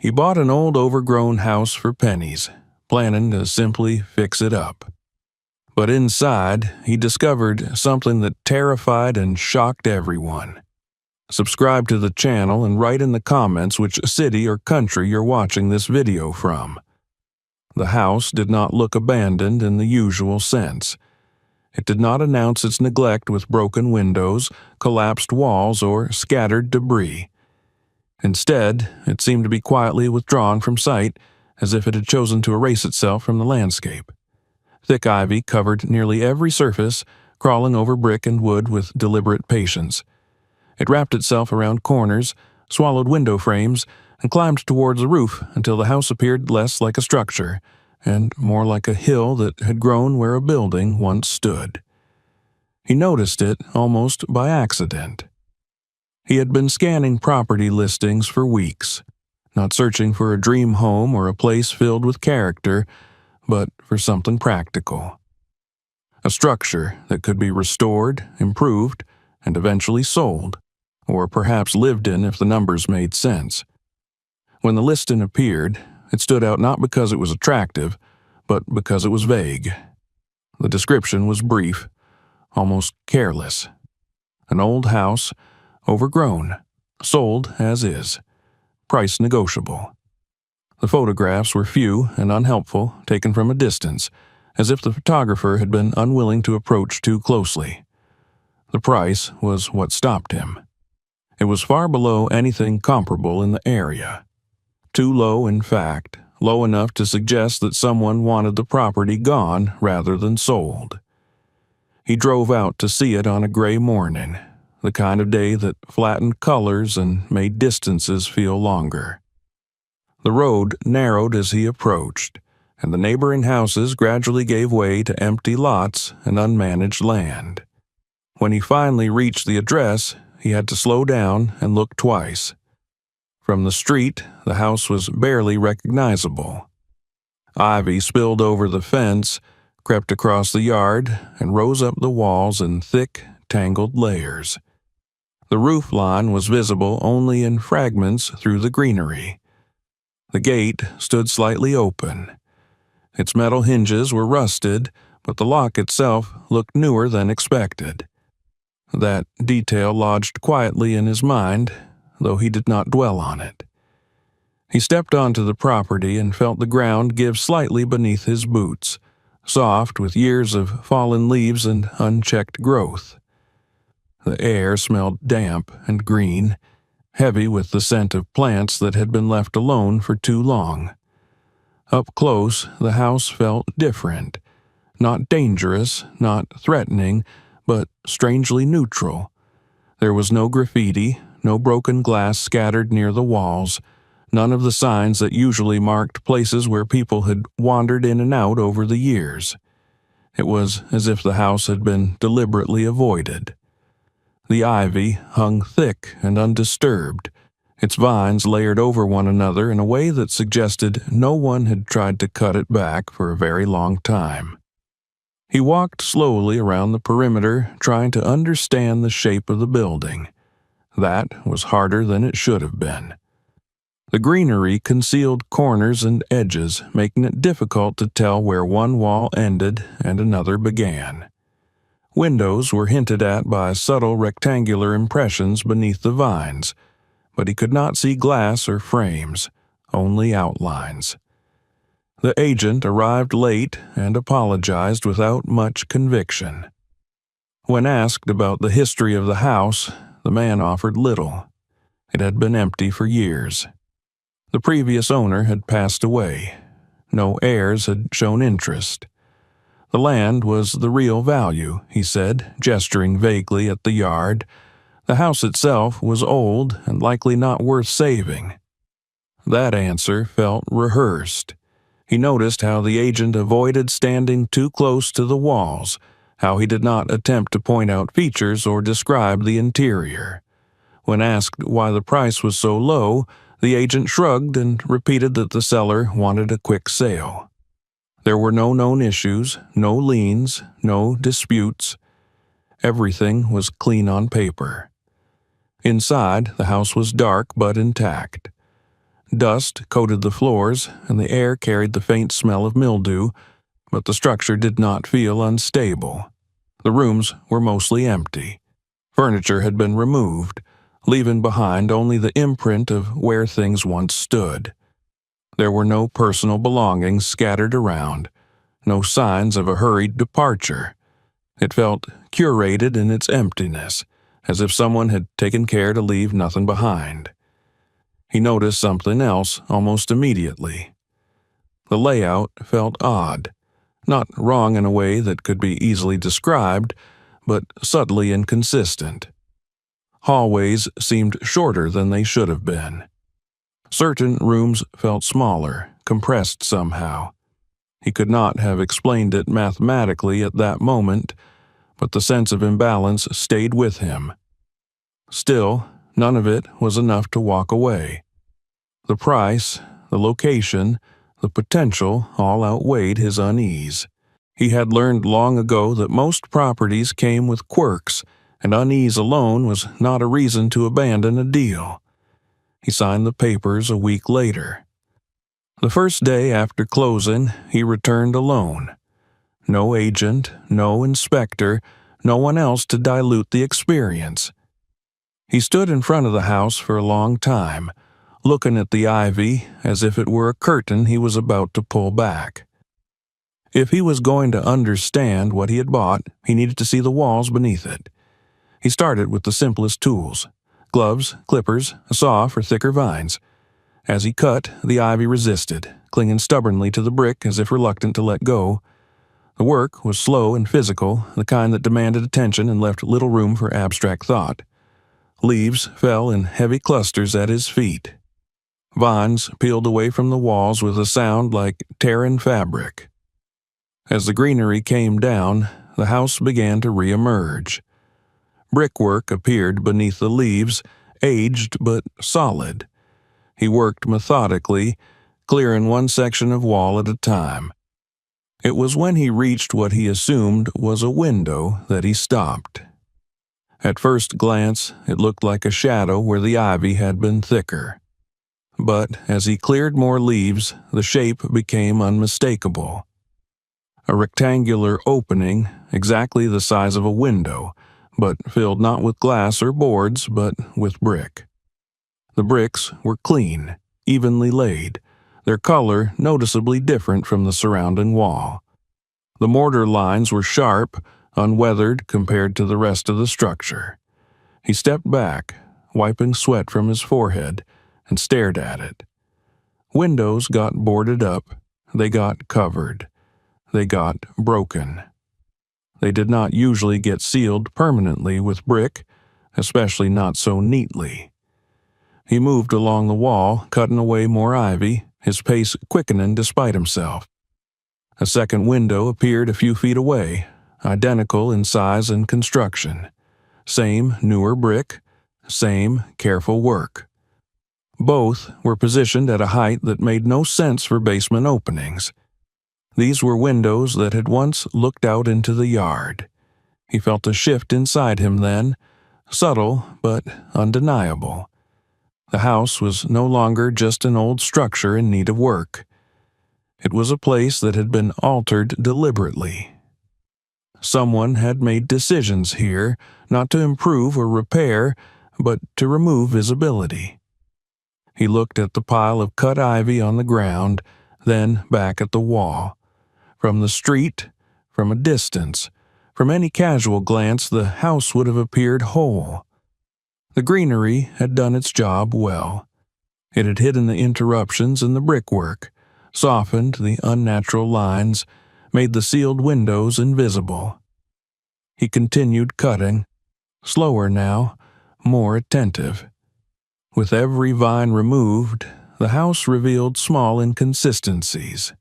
He bought an old overgrown house for pennies, planning to simply fix it up. But inside, he discovered something that terrified and shocked everyone. Subscribe to the channel and write in the comments which city or country you're watching this video from. The house did not look abandoned in the usual sense. It did not announce its neglect with broken windows, collapsed walls, or scattered debris. Instead, it seemed to be quietly withdrawn from sight, as if it had chosen to erase itself from the landscape. Thick ivy covered nearly every surface, crawling over brick and wood with deliberate patience. It wrapped itself around corners, swallowed window frames, and climbed towards the roof until the house appeared less like a structure and more like a hill that had grown where a building once stood. He noticed it almost by accident. He had been scanning property listings for weeks, not searching for a dream home or a place filled with character, but for something practical. A structure that could be restored, improved, and eventually sold, or perhaps lived in if the numbers made sense. When the listing appeared, it stood out not because it was attractive, but because it was vague. The description was brief, almost careless. An old house, overgrown, sold as is, price negotiable. The photographs were few and unhelpful, taken from a distance, as if the photographer had been unwilling to approach too closely. The price was what stopped him. It was far below anything comparable in the area. Too low, in fact, low enough to suggest that someone wanted the property gone rather than sold. He drove out to see it on a gray morning, the kind of day that flattened colors and made distances feel longer. The road narrowed as he approached, and the neighboring houses gradually gave way to empty lots and unmanaged land. When he finally reached the address, he had to slow down and look twice. From the street, the house was barely recognizable. Ivy spilled over the fence, crept across the yard, and rose up the walls in thick, tangled layers. The roof line was visible only in fragments through the greenery. The gate stood slightly open. Its metal hinges were rusted, but the lock itself looked newer than expected. That detail lodged quietly in his mind, though he did not dwell on it. He stepped onto the property and felt the ground give slightly beneath his boots, soft with years of fallen leaves and unchecked growth. The air smelled damp and green, heavy with the scent of plants that had been left alone for too long. Up close, the house felt different. Not dangerous, not threatening, but strangely neutral. There was no graffiti, no broken glass scattered near the walls, none of the signs that usually marked places where people had wandered in and out over the years. It was as if the house had been deliberately avoided. The ivy hung thick and undisturbed, its vines layered over one another in a way that suggested no one had tried to cut it back for a very long time. He walked slowly around the perimeter, trying to understand the shape of the building. That was harder than it should have been. The greenery concealed corners and edges, making it difficult to tell where one wall ended and another began. Windows were hinted at by subtle rectangular impressions beneath the vines, but he could not see glass or frames, only outlines. The agent arrived late and apologized without much conviction. When asked about the history of the house, the man offered little. It had been empty for years. The previous owner had passed away. No heirs had shown interest. The land was the real value, he said, gesturing vaguely at the yard. The house itself was old and likely not worth saving. That answer felt rehearsed. He noticed how the agent avoided standing too close to the walls, how he did not attempt to point out features or describe the interior. When asked why the price was so low, the agent shrugged and repeated that the seller wanted a quick sale. There were no known issues, no liens, no disputes. Everything was clean on paper. Inside, the house was dark but intact. Dust coated the floors, and the air carried the faint smell of mildew, but the structure did not feel unstable. The rooms were mostly empty. Furniture had been removed, leaving behind only the imprint of where things once stood. There were no personal belongings scattered around, no signs of a hurried departure. It felt curated in its emptiness, as if someone had taken care to leave nothing behind. He noticed something else almost immediately. The layout felt odd, not wrong in a way that could be easily described, but subtly inconsistent. Hallways seemed shorter than they should have been. Certain rooms felt smaller, compressed somehow. He could not have explained it mathematically at that moment, but the sense of imbalance stayed with him. Still, none of it was enough to walk away. The price, the location, the potential all outweighed his unease. He had learned long ago that most properties came with quirks, and unease alone was not a reason to abandon a deal. He signed the papers a week later. The first day after closing, he returned alone. No agent, no inspector, no one else to dilute the experience. He stood in front of the house for a long time, looking at the ivy as if it were a curtain he was about to pull back. If he was going to understand what he had bought, he needed to see the walls beneath it. He started with the simplest tools: gloves, clippers, a saw for thicker vines. As he cut, the ivy resisted, clinging stubbornly to the brick as if reluctant to let go. The work was slow and physical, the kind that demanded attention and left little room for abstract thought. Leaves fell in heavy clusters at his feet. Vines peeled away from the walls with a sound like tearing fabric. As the greenery came down, the house began to re-emerge. Brickwork appeared beneath the leaves, aged but solid. He worked methodically, clearing one section of wall at a time. It was when he reached what he assumed was a window that he stopped. At first glance, it looked like a shadow where the ivy had been thicker. But as he cleared more leaves, the shape became unmistakable. A rectangular opening, exactly the size of a window, but filled not with glass or boards, but with brick. The bricks were clean, evenly laid, their color noticeably different from the surrounding wall. The mortar lines were sharp, unweathered compared to the rest of the structure. He stepped back, wiping sweat from his forehead, and stared at it. Windows got boarded up, they got covered, they got broken. They did not usually get sealed permanently with brick, especially not so neatly. He moved along the wall, cutting away more ivy, his pace quickening despite himself. A second window appeared a few feet away, identical in size and construction. Same newer brick, same careful work. Both were positioned at a height that made no sense for basement openings. These were windows that had once looked out into the yard. He felt a shift inside him then, subtle but undeniable. The house was no longer just an old structure in need of work. It was a place that had been altered deliberately. Someone had made decisions here, not to improve or repair, but to remove visibility. He looked at the pile of cut ivy on the ground, then back at the wall. From the street, from a distance, from any casual glance, the house would have appeared whole. The greenery had done its job well. It had hidden the interruptions in the brickwork, softened the unnatural lines, made the sealed windows invisible. He continued cutting, slower now, more attentive. With every vine removed, the house revealed small inconsistencies,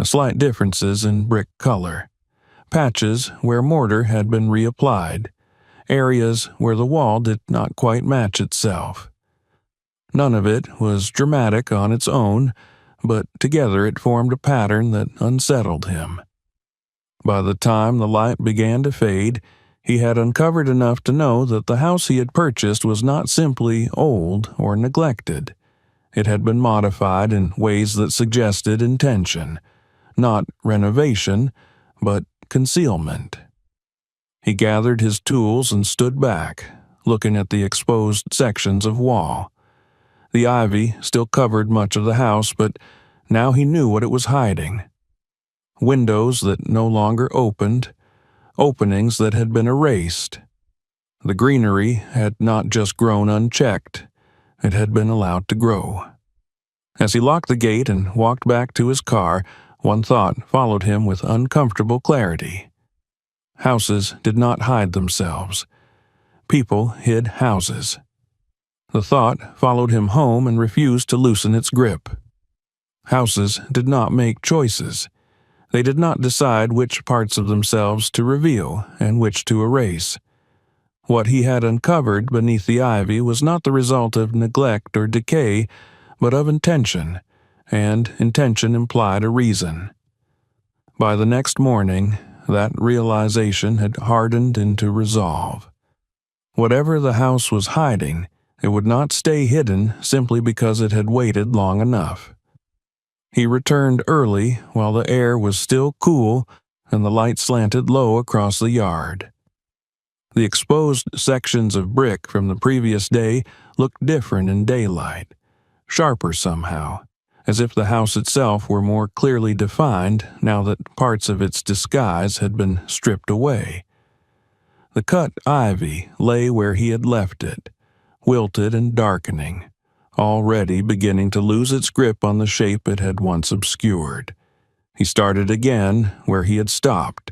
slight differences in brick color, patches where mortar had been reapplied, areas where the wall did not quite match itself. None of it was dramatic on its own, but together it formed a pattern that unsettled him. By the time the light began to fade, he had uncovered enough to know that the house he had purchased was not simply old or neglected. It had been modified in ways that suggested intention, not renovation, but concealment. He gathered his tools and stood back, looking at the exposed sections of wall. The ivy still covered much of the house, but now he knew what it was hiding. Windows that no longer opened, openings that had been erased. The greenery had not just grown unchecked, it had been allowed to grow. As he locked the gate and walked back to his car, one thought followed him with uncomfortable clarity. Houses did not hide themselves. People hid houses. The thought followed him home and refused to loosen its grip. Houses did not make choices. They did not decide which parts of themselves to reveal and which to erase. What he had uncovered beneath the ivy was not the result of neglect or decay, but of intention, and intention implied a reason. By the next morning, that realization had hardened into resolve. Whatever the house was hiding, it would not stay hidden simply because it had waited long enough. He returned early while the air was still cool and the light slanted low across the yard. The exposed sections of brick from the previous day looked different in daylight, sharper somehow, as if the house itself were more clearly defined now that parts of its disguise had been stripped away. The cut ivy lay where he had left it, wilted and darkening, already beginning to lose its grip on the shape it had once obscured. He started again where he had stopped,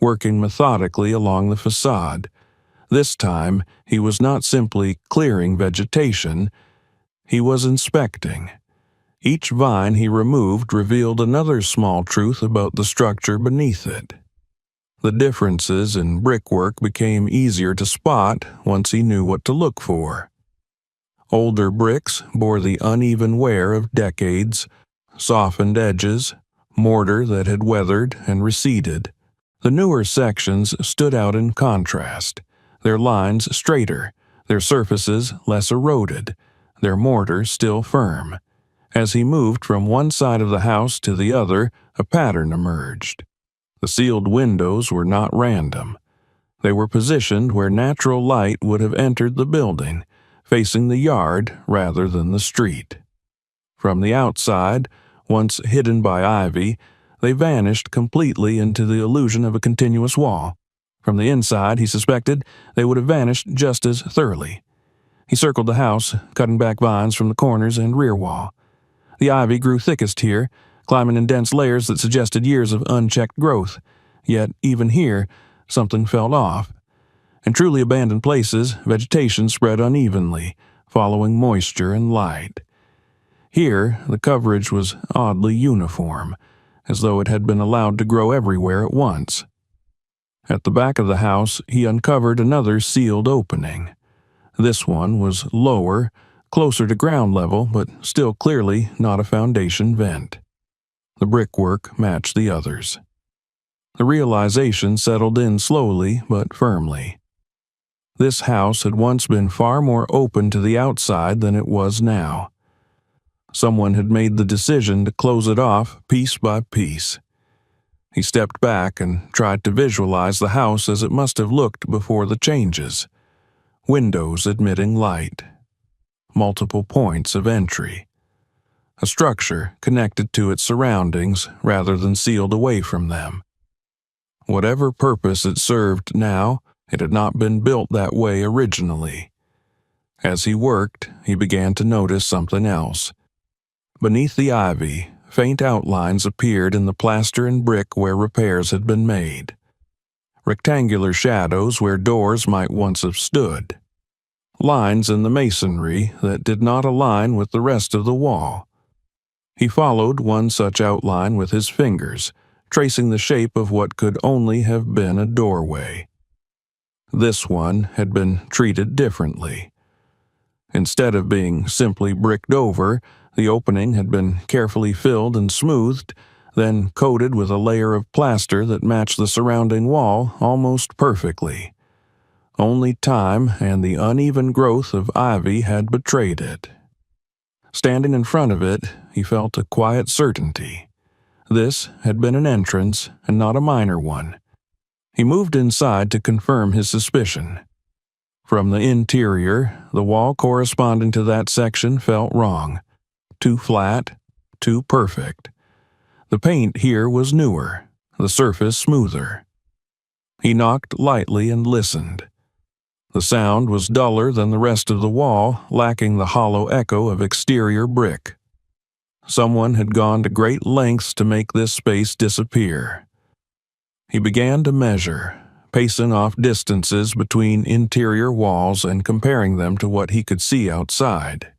working methodically along the facade. This time, he was not simply clearing vegetation, he was inspecting. Each vine he removed revealed another small truth about the structure beneath it. The differences in brickwork became easier to spot once he knew what to look for. Older bricks bore the uneven wear of decades, softened edges, mortar that had weathered and receded. The newer sections stood out in contrast, their lines straighter, their surfaces less eroded, their mortar still firm. As he moved from one side of the house to the other, a pattern emerged. The sealed windows were not random. They were positioned where natural light would have entered the building, facing the yard rather than the street. From the outside, once hidden by ivy, they vanished completely into the illusion of a continuous wall. From the inside, he suspected, they would have vanished just as thoroughly. He circled the house, cutting back vines from the corners and rear wall. The ivy grew thickest here, climbing in dense layers that suggested years of unchecked growth. Yet, even here, something fell off. In truly abandoned places, vegetation spread unevenly, following moisture and light. Here, the coverage was oddly uniform, as though it had been allowed to grow everywhere at once. At the back of the house, he uncovered another sealed opening. This one was lower, closer to ground level, but still clearly not a foundation vent. The brickwork matched the others. The realization settled in slowly but firmly. This house had once been far more open to the outside than it was now. Someone had made the decision to close it off piece by piece. He stepped back and tried to visualize the house as it must have looked before the changes. Windows admitting light. Multiple points of entry. A structure connected to its surroundings rather than sealed away from them. Whatever purpose it served now, it had not been built that way originally. As he worked, he began to notice something else. Beneath the ivy, faint outlines appeared in the plaster and brick where repairs had been made. Rectangular shadows where doors might once have stood. Lines in the masonry that did not align with the rest of the wall. He followed one such outline with his fingers, tracing the shape of what could only have been a doorway. This one had been treated differently. Instead of being simply bricked over, the opening had been carefully filled and smoothed, then coated with a layer of plaster that matched the surrounding wall almost perfectly. Only time and the uneven growth of ivy had betrayed it. Standing in front of it, he felt a quiet certainty. This had been an entrance, and not a minor one. He moved inside to confirm his suspicion. From the interior, the wall corresponding to that section felt wrong. Too flat, too perfect. The paint here was newer, the surface smoother. He knocked lightly and listened. The sound was duller than the rest of the wall, lacking the hollow echo of exterior brick. Someone had gone to great lengths to make this space disappear. He began to measure, pacing off distances between interior walls and comparing them to what he could see outside.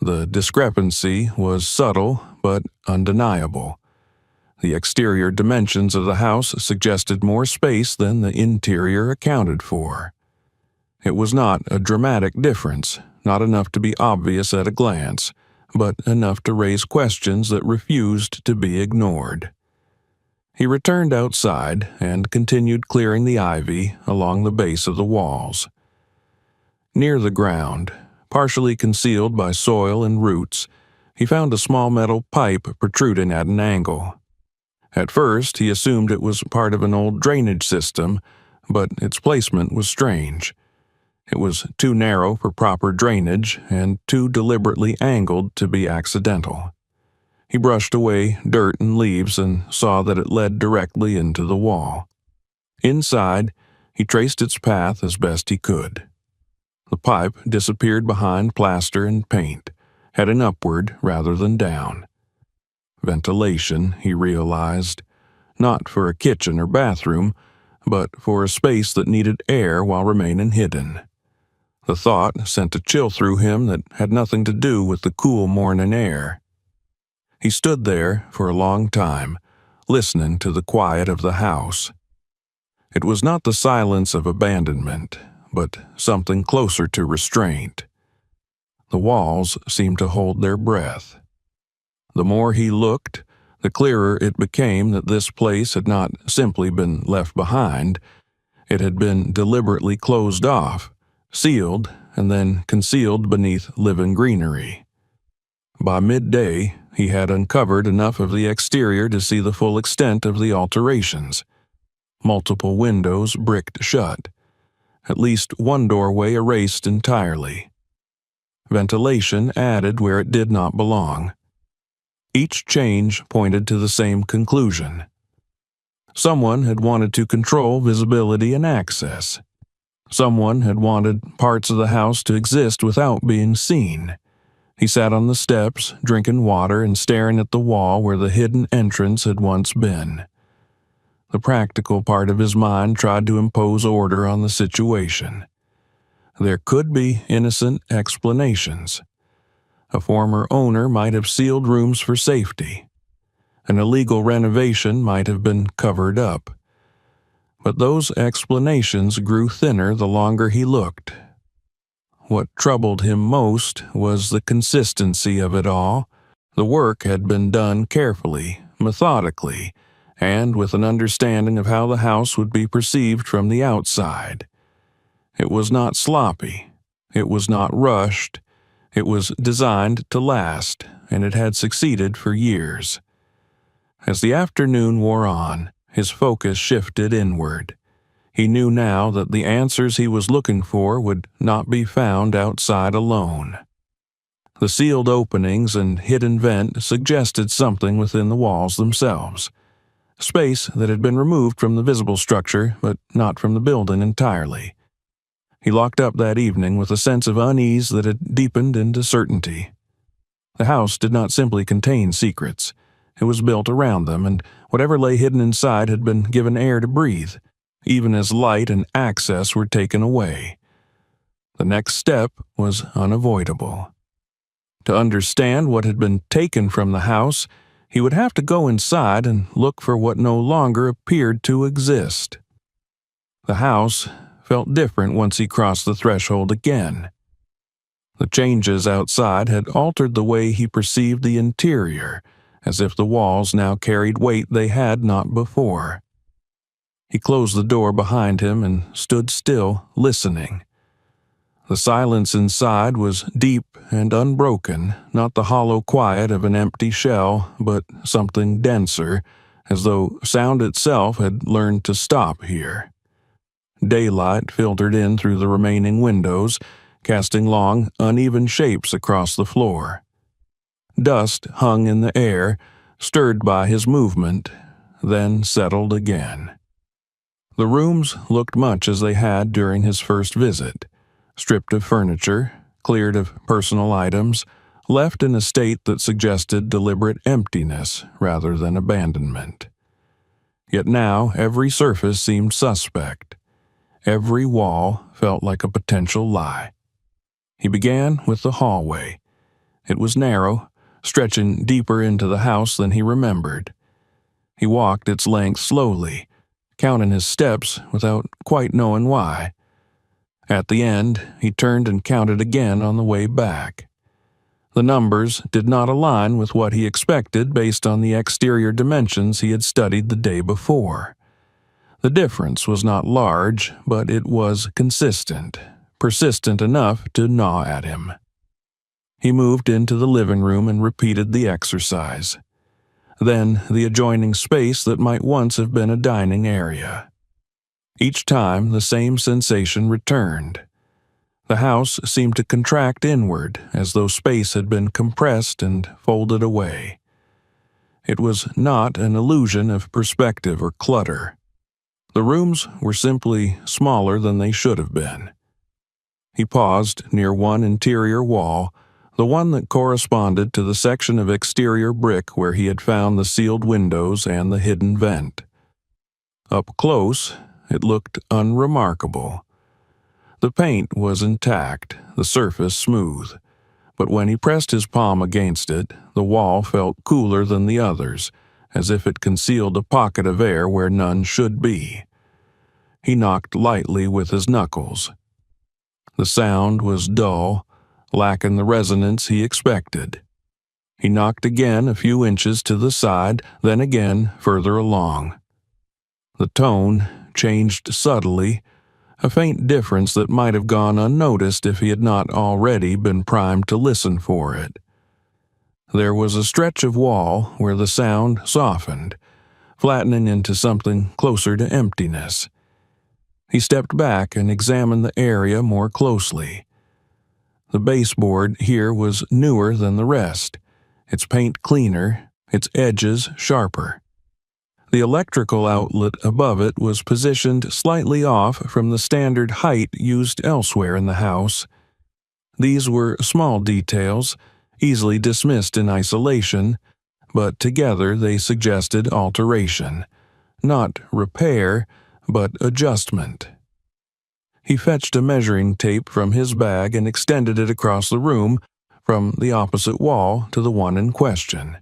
The discrepancy was subtle but undeniable. The exterior dimensions of the house suggested more space than the interior accounted for. It was not a dramatic difference, not enough to be obvious at a glance, but enough to raise questions that refused to be ignored. He returned outside and continued clearing the ivy along the base of the walls. Near the ground, partially concealed by soil and roots, he found a small metal pipe protruding at an angle. At first, he assumed it was part of an old drainage system, but its placement was strange. It was too narrow for proper drainage and too deliberately angled to be accidental. He brushed away dirt and leaves and saw that it led directly into the wall. Inside, he traced its path as best he could. The pipe disappeared behind plaster and paint, heading upward rather than down. Ventilation, he realized, not for a kitchen or bathroom, but for a space that needed air while remaining hidden. The thought sent a chill through him that had nothing to do with the cool morning air. He stood there for a long time, listening to the quiet of the house. It was not the silence of abandonment, but something closer to restraint. The walls seemed to hold their breath. The more he looked, the clearer it became that this place had not simply been left behind. It had been deliberately closed off, sealed, and then concealed beneath living greenery. By midday, he had uncovered enough of the exterior to see the full extent of the alterations. Multiple windows bricked shut. At least one doorway erased entirely. Ventilation added where it did not belong. Each change pointed to the same conclusion. Someone had wanted to control visibility and access. Someone had wanted parts of the house to exist without being seen. He sat on the steps, drinking water and staring at the wall where the hidden entrance had once been. The practical part of his mind tried to impose order on the situation. There could be innocent explanations. A former owner might have sealed rooms for safety. An illegal renovation might have been covered up. But those explanations grew thinner the longer he looked. What troubled him most was the consistency of it all. The work had been done carefully, methodically, and with an understanding of how the house would be perceived from the outside. It was not sloppy. It was not rushed. It was designed to last, and it had succeeded for years. As the afternoon wore on, his focus shifted inward. He knew now that the answers he was looking for would not be found outside alone. The sealed openings and hidden vent suggested something within the walls themselves. Space that had been removed from the visible structure, but not from the building entirely. He locked up that evening with a sense of unease that had deepened into certainty. The house did not simply contain secrets. It was built around them, and whatever lay hidden inside had been given air to breathe, even as light and access were taken away. The next step was unavoidable. To understand what had been taken from the house, he would have to go inside and look for what no longer appeared to exist. The house felt different once he crossed the threshold again. The changes outside had altered the way he perceived the interior, as if the walls now carried weight they had not before. He closed the door behind him and stood still, listening. The silence inside was deep and unbroken, not the hollow quiet of an empty shell, but something denser, as though sound itself had learned to stop here. Daylight filtered in through the remaining windows, casting long, uneven shapes across the floor. Dust hung in the air, stirred by his movement, then settled again. The rooms looked much as they had during his first visit, stripped of furniture, cleared of personal items, left in a state that suggested deliberate emptiness rather than abandonment. Yet now every surface seemed suspect. Every wall felt like a potential lie. He began with the hallway. It was narrow, stretching deeper into the house than he remembered. He walked its length slowly, counting his steps without quite knowing why. At the end, he turned and counted again on the way back. The numbers did not align with what he expected based on the exterior dimensions he had studied the day before. The difference was not large, but it was consistent, persistent enough to gnaw at him. He moved into the living room and repeated the exercise. Then the adjoining space that might once have been a dining area. Each time the same sensation returned. The house seemed to contract inward, as though space had been compressed and folded away. It was not an illusion of perspective or clutter. The rooms were simply smaller than they should have been. He paused near one interior wall, the one that corresponded to the section of exterior brick where he had found the sealed windows and the hidden vent. Up close, it looked unremarkable. The paint was intact, the surface smooth, but when he pressed his palm against it, the wall felt cooler than the others, as if it concealed a pocket of air where none should be. He knocked lightly with his knuckles. The sound was dull, lacking the resonance he expected. He knocked again a few inches to the side, then again further along. The tone changed subtly, a faint difference that might have gone unnoticed if he had not already been primed to listen for it. There was a stretch of wall where the sound softened, flattening into something closer to emptiness. He stepped back and examined the area more closely. The baseboard here was newer than the rest, its paint cleaner, its edges sharper. The electrical outlet above it was positioned slightly off from the standard height used elsewhere in the house. These were small details, easily dismissed in isolation, but together they suggested alteration, not repair, but adjustment. He fetched a measuring tape from his bag and extended it across the room, from the opposite wall to the one in question.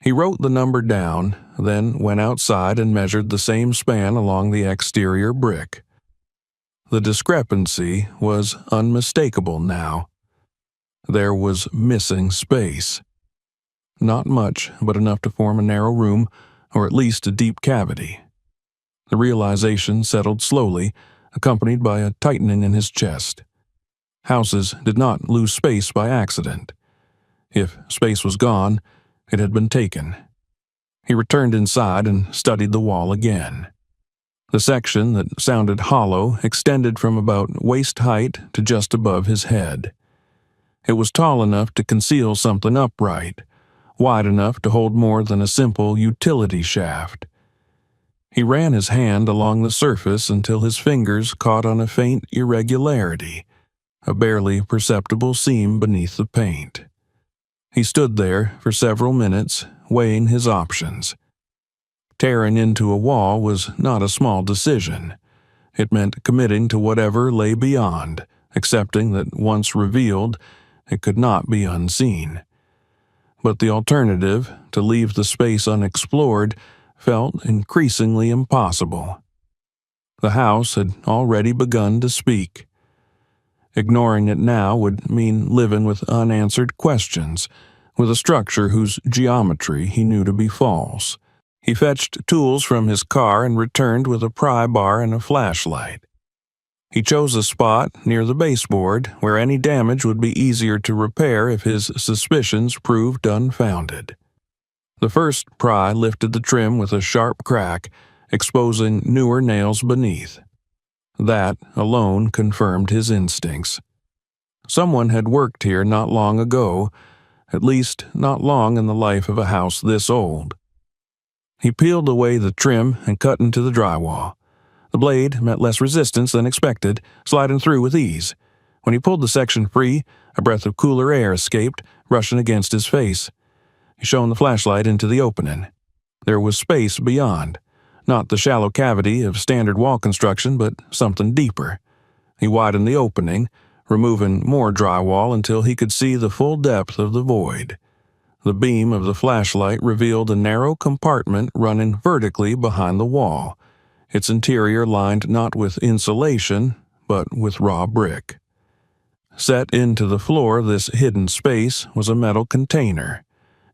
He wrote the number down, then went outside and measured the same span along the exterior brick. The discrepancy was unmistakable now. There was missing space. Not much, but enough to form a narrow room, or at least a deep cavity. The realization settled slowly, accompanied by a tightening in his chest. Houses did not lose space by accident. If space was gone, it had been taken. He returned inside and studied the wall again. The section that sounded hollow extended from about waist height to just above his head. It was tall enough to conceal something upright, wide enough to hold more than a simple utility shaft. He ran his hand along the surface until his fingers caught on a faint irregularity, a barely perceptible seam beneath the paint. He stood there for several minutes, weighing his options. Tearing into a wall was not a small decision. It meant committing to whatever lay beyond, accepting that once revealed, it could not be unseen. But the alternative, to leave the space unexplored, felt increasingly impossible. The house had already begun to speak. Ignoring it now would mean living with unanswered questions, with a structure whose geometry he knew to be false. He fetched tools from his car and returned with a pry bar and a flashlight. He chose a spot near the baseboard where any damage would be easier to repair if his suspicions proved unfounded. The first pry lifted the trim with a sharp crack, exposing newer nails beneath. That alone confirmed his instincts. Someone had worked here not long ago, at least not long in the life of a house this old. He peeled away the trim and cut into the drywall. The blade met less resistance than expected, sliding through with ease. When he pulled the section free, a breath of cooler air escaped, rushing against his face. He shone the flashlight into the opening. There was space beyond. Not the shallow cavity of standard wall construction, but something deeper. He widened the opening, removing more drywall until he could see the full depth of the void. The beam of the flashlight revealed a narrow compartment running vertically behind the wall, its interior lined not with insulation, but with raw brick. Set into the floor, this hidden space was a metal container.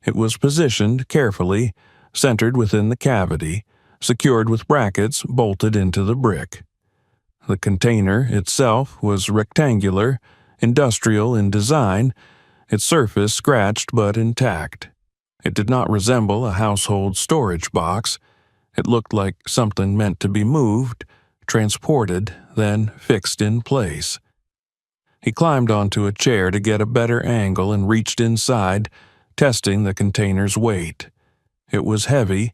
It was positioned carefully, centered within the cavity, secured with brackets bolted into the brick. The container itself was rectangular, industrial in design, its surface scratched but intact. It did not resemble a household storage box. It looked like something meant to be moved, transported, then fixed in place. He climbed onto a chair to get a better angle and reached inside, testing the container's weight. It was heavy,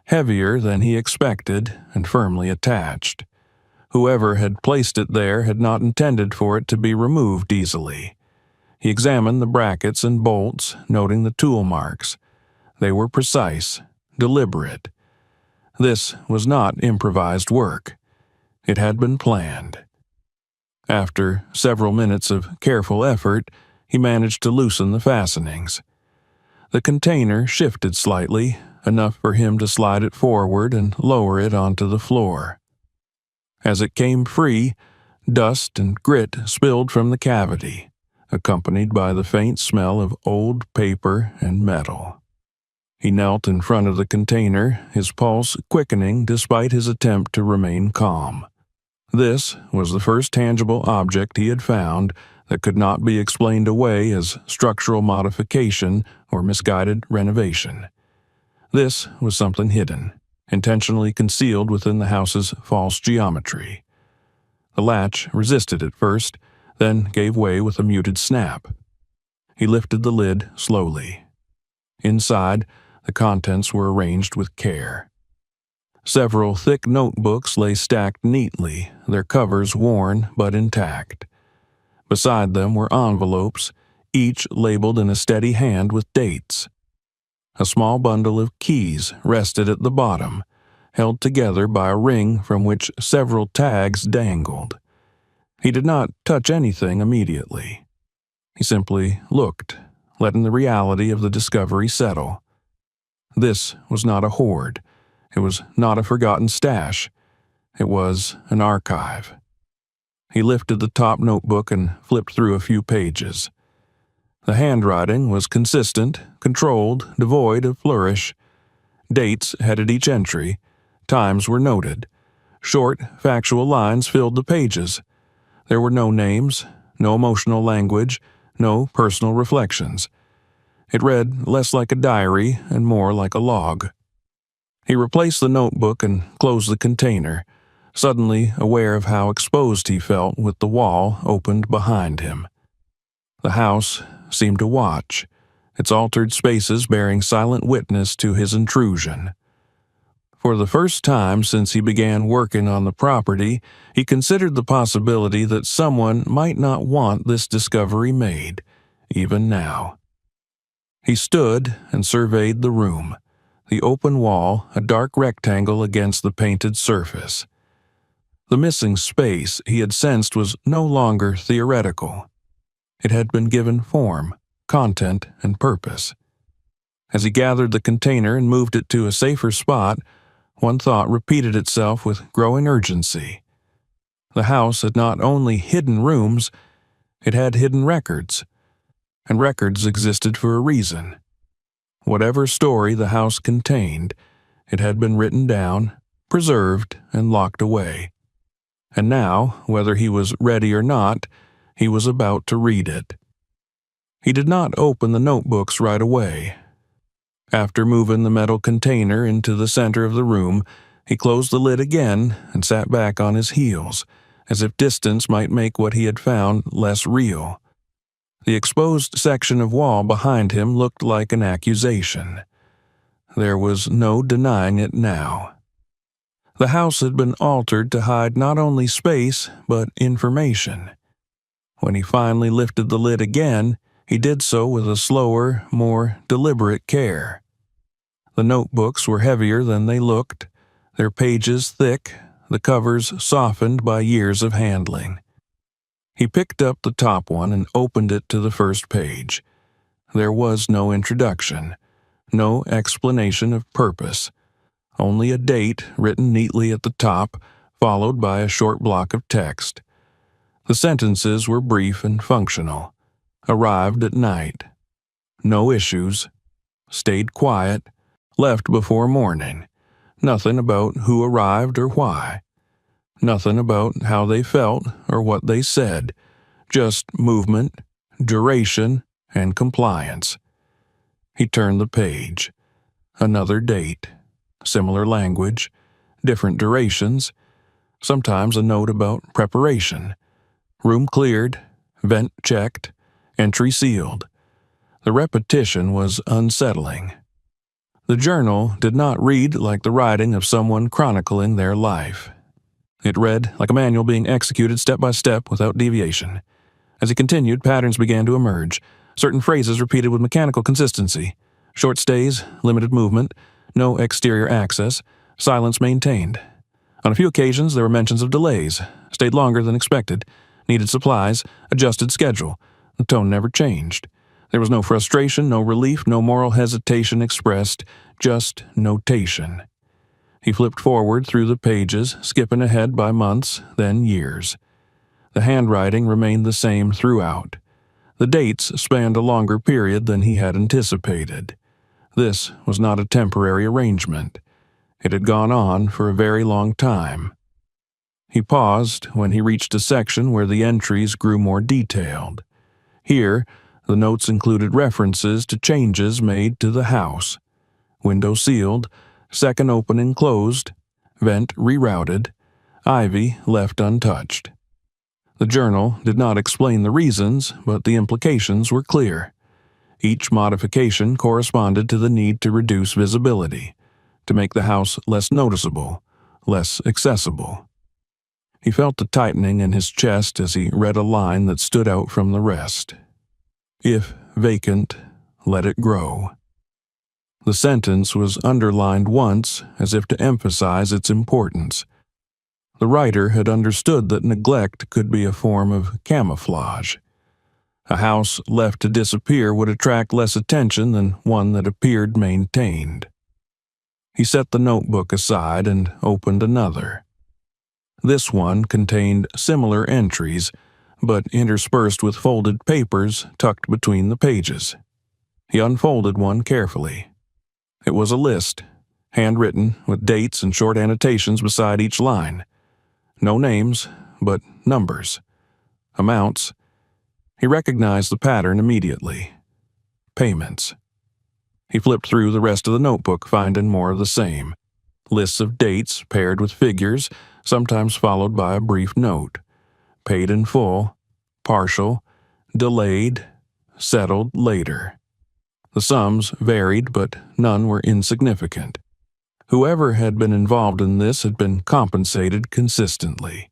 heavier than he expected, and firmly attached. Whoever had placed it there had not intended for it to be removed easily. He examined the brackets and bolts, noting the tool marks. They were precise, deliberate. This was not improvised work. It had been planned. After several minutes of careful effort, he managed to loosen the fastenings. The container shifted slightly, enough for him to slide it forward and lower it onto the floor. As it came free, dust and grit spilled from the cavity, accompanied by the faint smell of old paper and metal. He knelt in front of the container, his pulse quickening despite his attempt to remain calm. This was the first tangible object he had found that could not be explained away as structural modification or misguided renovation. This was something hidden, intentionally concealed within the house's false geometry. The latch resisted at first, then gave way with a muted snap. He lifted the lid slowly. Inside, the contents were arranged with care. Several thick notebooks lay stacked neatly, their covers worn but intact. Beside them were envelopes, each labeled in a steady hand with dates. A small bundle of keys rested at the bottom, held together by a ring from which several tags dangled. He did not touch anything immediately. He simply looked, letting the reality of the discovery settle. This was not a hoard. It was not a forgotten stash. It was an archive. He lifted the top notebook and flipped through a few pages. The handwriting was consistent, controlled, devoid of flourish. Dates headed each entry. Times were noted. Short, factual lines filled the pages. There were no names, no emotional language, no personal reflections. It read less like a diary and more like a log. He replaced the notebook and closed the container, suddenly aware of how exposed he felt with the wall opened behind him. The house seemed to watch, its altered spaces bearing silent witness to his intrusion. For the first time since he began working on the property, he considered the possibility that someone might not want this discovery made, even now. He stood and surveyed the room, the open wall a dark rectangle against the painted surface. The missing space he had sensed was no longer theoretical. It had been given form, content, and purpose. As he gathered the container and moved it to a safer spot, one thought repeated itself with growing urgency. The house had not only hidden rooms, it had hidden records. And records existed for a reason. Whatever story the house contained, it had been written down, preserved, and locked away. and now, whether he was ready or not, he was about to read it. He did not open the notebooks right away. After moving the metal container into the center of the room, he closed the lid again and sat back on his heels, as if distance might make what he had found less real. The exposed section of wall behind him looked like an accusation. There was no denying it now. The house had been altered to hide not only space, but information. When he finally lifted the lid again, he did so with a slower, more deliberate care. The notebooks were heavier than they looked, their pages thick, the covers softened by years of handling. He picked up the top one and opened it to the first page. There was no introduction, no explanation of purpose, only a date written neatly at the top, followed by a short block of text. The sentences were brief and functional. Arrived at night. No issues. Stayed quiet. Left before morning. Nothing about who arrived or why. Nothing about how they felt or what they said. Just movement, duration, and compliance. He turned the page. Another date. Similar language. Different durations. Sometimes a note about preparation. Room cleared. Vent checked. Entry sealed. The repetition was unsettling. The journal did not read like the writing of someone chronicling their life. It read like a manual being executed step by step without deviation. As he continued, patterns began to emerge, certain phrases repeated with mechanical consistency. Short stays, limited movement, no exterior access, silence maintained. On a few occasions there were mentions of delays, stayed longer than expected, needed supplies, adjusted schedule. The tone never changed. There was no frustration, no relief, no moral hesitation expressed, just notation. He flipped forward through the pages, skipping ahead by months, then years. The handwriting remained the same throughout. The dates spanned a longer period than he had anticipated. This was not a temporary arrangement. It had gone on for a very long time. He paused when he reached a section where the entries grew more detailed. Here, the notes included references to changes made to the house. Window sealed, second opening closed, vent rerouted, ivy left untouched. The journal did not explain the reasons, but the implications were clear. Each modification corresponded to the need to reduce visibility, to make the house less noticeable, less accessible. He felt the tightening in his chest as he read a line that stood out from the rest. If vacant, let it grow. The sentence was underlined once as if to emphasize its importance. The writer had understood that neglect could be a form of camouflage. A house left to disappear would attract less attention than one that appeared maintained. He set the notebook aside and opened another. This one contained similar entries, but interspersed with folded papers tucked between the pages. He unfolded one carefully. It was a list, handwritten with dates and short annotations beside each line. No names, but numbers. Amounts. He recognized the pattern immediately. Payments. He flipped through the rest of the notebook, finding more of the same. Lists of dates paired with figures, sometimes followed by a brief note. Paid in full, partial, delayed, settled later. The sums varied, but none were insignificant. Whoever had been involved in this had been compensated consistently.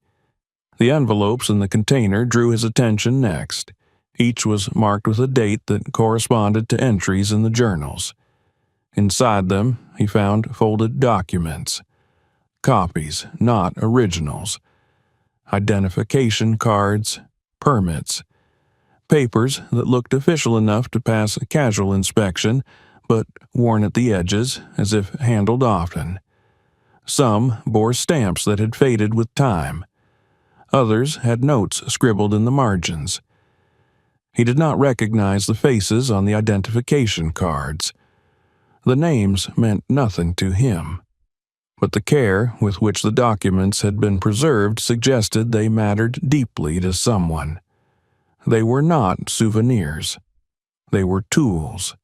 The envelopes in the container drew his attention next. Each was marked with a date that corresponded to entries in the journals. Inside them, he found folded documents. Copies, not originals. Identification cards, permits. Papers that looked official enough to pass a casual inspection, but worn at the edges as if handled often. Some bore stamps that had faded with time. Others had notes scribbled in the margins. He did not recognize the faces on the identification cards. The names meant nothing to him. but the care with which the documents had been preserved suggested they mattered deeply to someone. They were not souvenirs. They were tools.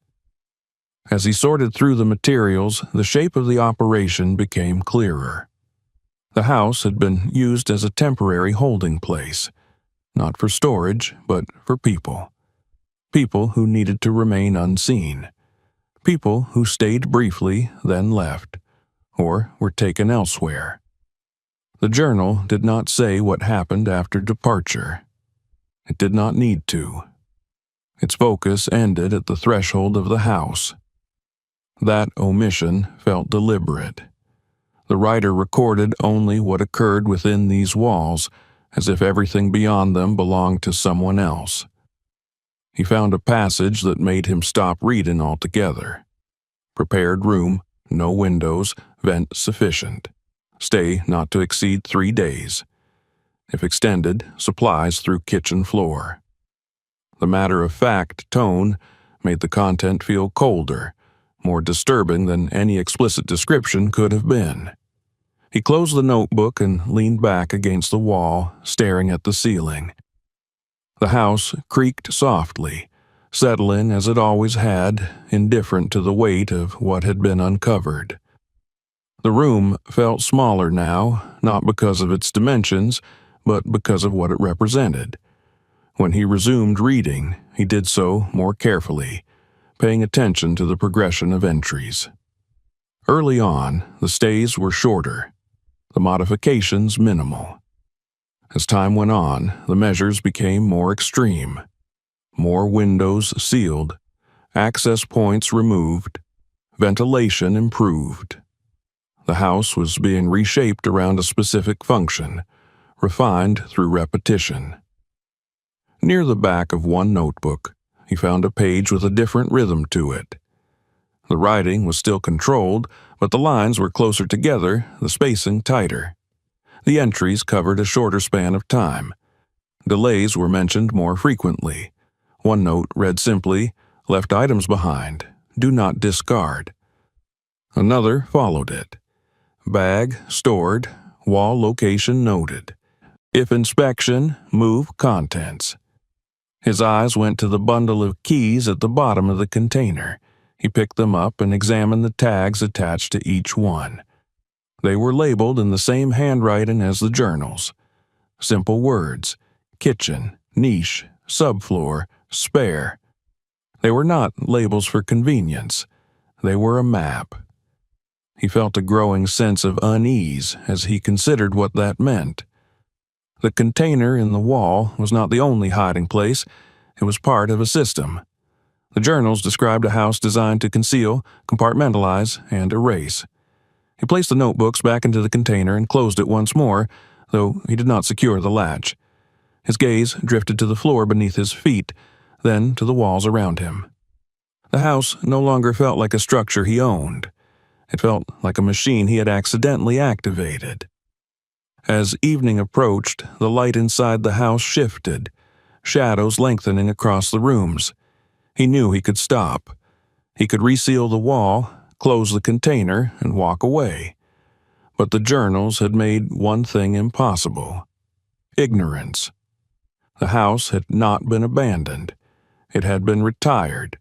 As he sorted through the materials, the shape of the operation became clearer. The house had been used as a temporary holding place, not for storage, but for people. People who needed to remain unseen. People who stayed briefly, then left, or were taken elsewhere. The journal did not say what happened after departure. It did not need to. Its focus ended at the threshold of the house. That omission felt deliberate. The writer recorded only what occurred within these walls, as if everything beyond them belonged to someone else. He found a passage that made him stop reading altogether. Prepared room, no windows, vent sufficient. Stay not to exceed 3 days. If extended, supplies through kitchen floor. The matter-of-fact tone made the content feel colder, more disturbing than any explicit description could have been. He closed the notebook and leaned back against the wall, staring at the ceiling. The house creaked softly, settling as it always had, indifferent to the weight of what had been uncovered. The room felt smaller now, not because of its dimensions, but because of what it represented. When he resumed reading, he did so more carefully, paying attention to the progression of entries. Early on, the stays were shorter, the modifications minimal. As time went on, the measures became more extreme. More windows sealed, access points removed, ventilation improved. The house was being reshaped around a specific function, refined through repetition. Near the back of one notebook, he found a page with a different rhythm to it. The writing was still controlled, but the lines were closer together, the spacing tighter. The entries covered a shorter span of time. Delays were mentioned more frequently. One note read simply, "Left items behind. Do not discard." Another followed it. Bag stored, wall location noted. If inspection, move contents. His eyes went to the bundle of keys at the bottom of the container. He picked them up and examined the tags attached to each one. They were labeled in the same handwriting as the journals. Simple words: kitchen, niche, subfloor, spare. They were not labels for convenience. They were a map. He felt a growing sense of unease as he considered what that meant. The container in the wall was not the only hiding place. It was part of a system. The journals described a house designed to conceal, compartmentalize, and erase. He placed the notebooks back into the container and closed it once more, though he did not secure the latch. His gaze drifted to the floor beneath his feet, then to the walls around him. The house no longer felt like a structure he owned. It felt like a machine he had accidentally activated. As evening approached, the light inside the house shifted, shadows lengthening across the rooms. He knew he could stop. He could reseal the wall, close the container, and walk away. But the journals had made one thing impossible: ignorance. The house had not been abandoned. It had been retired,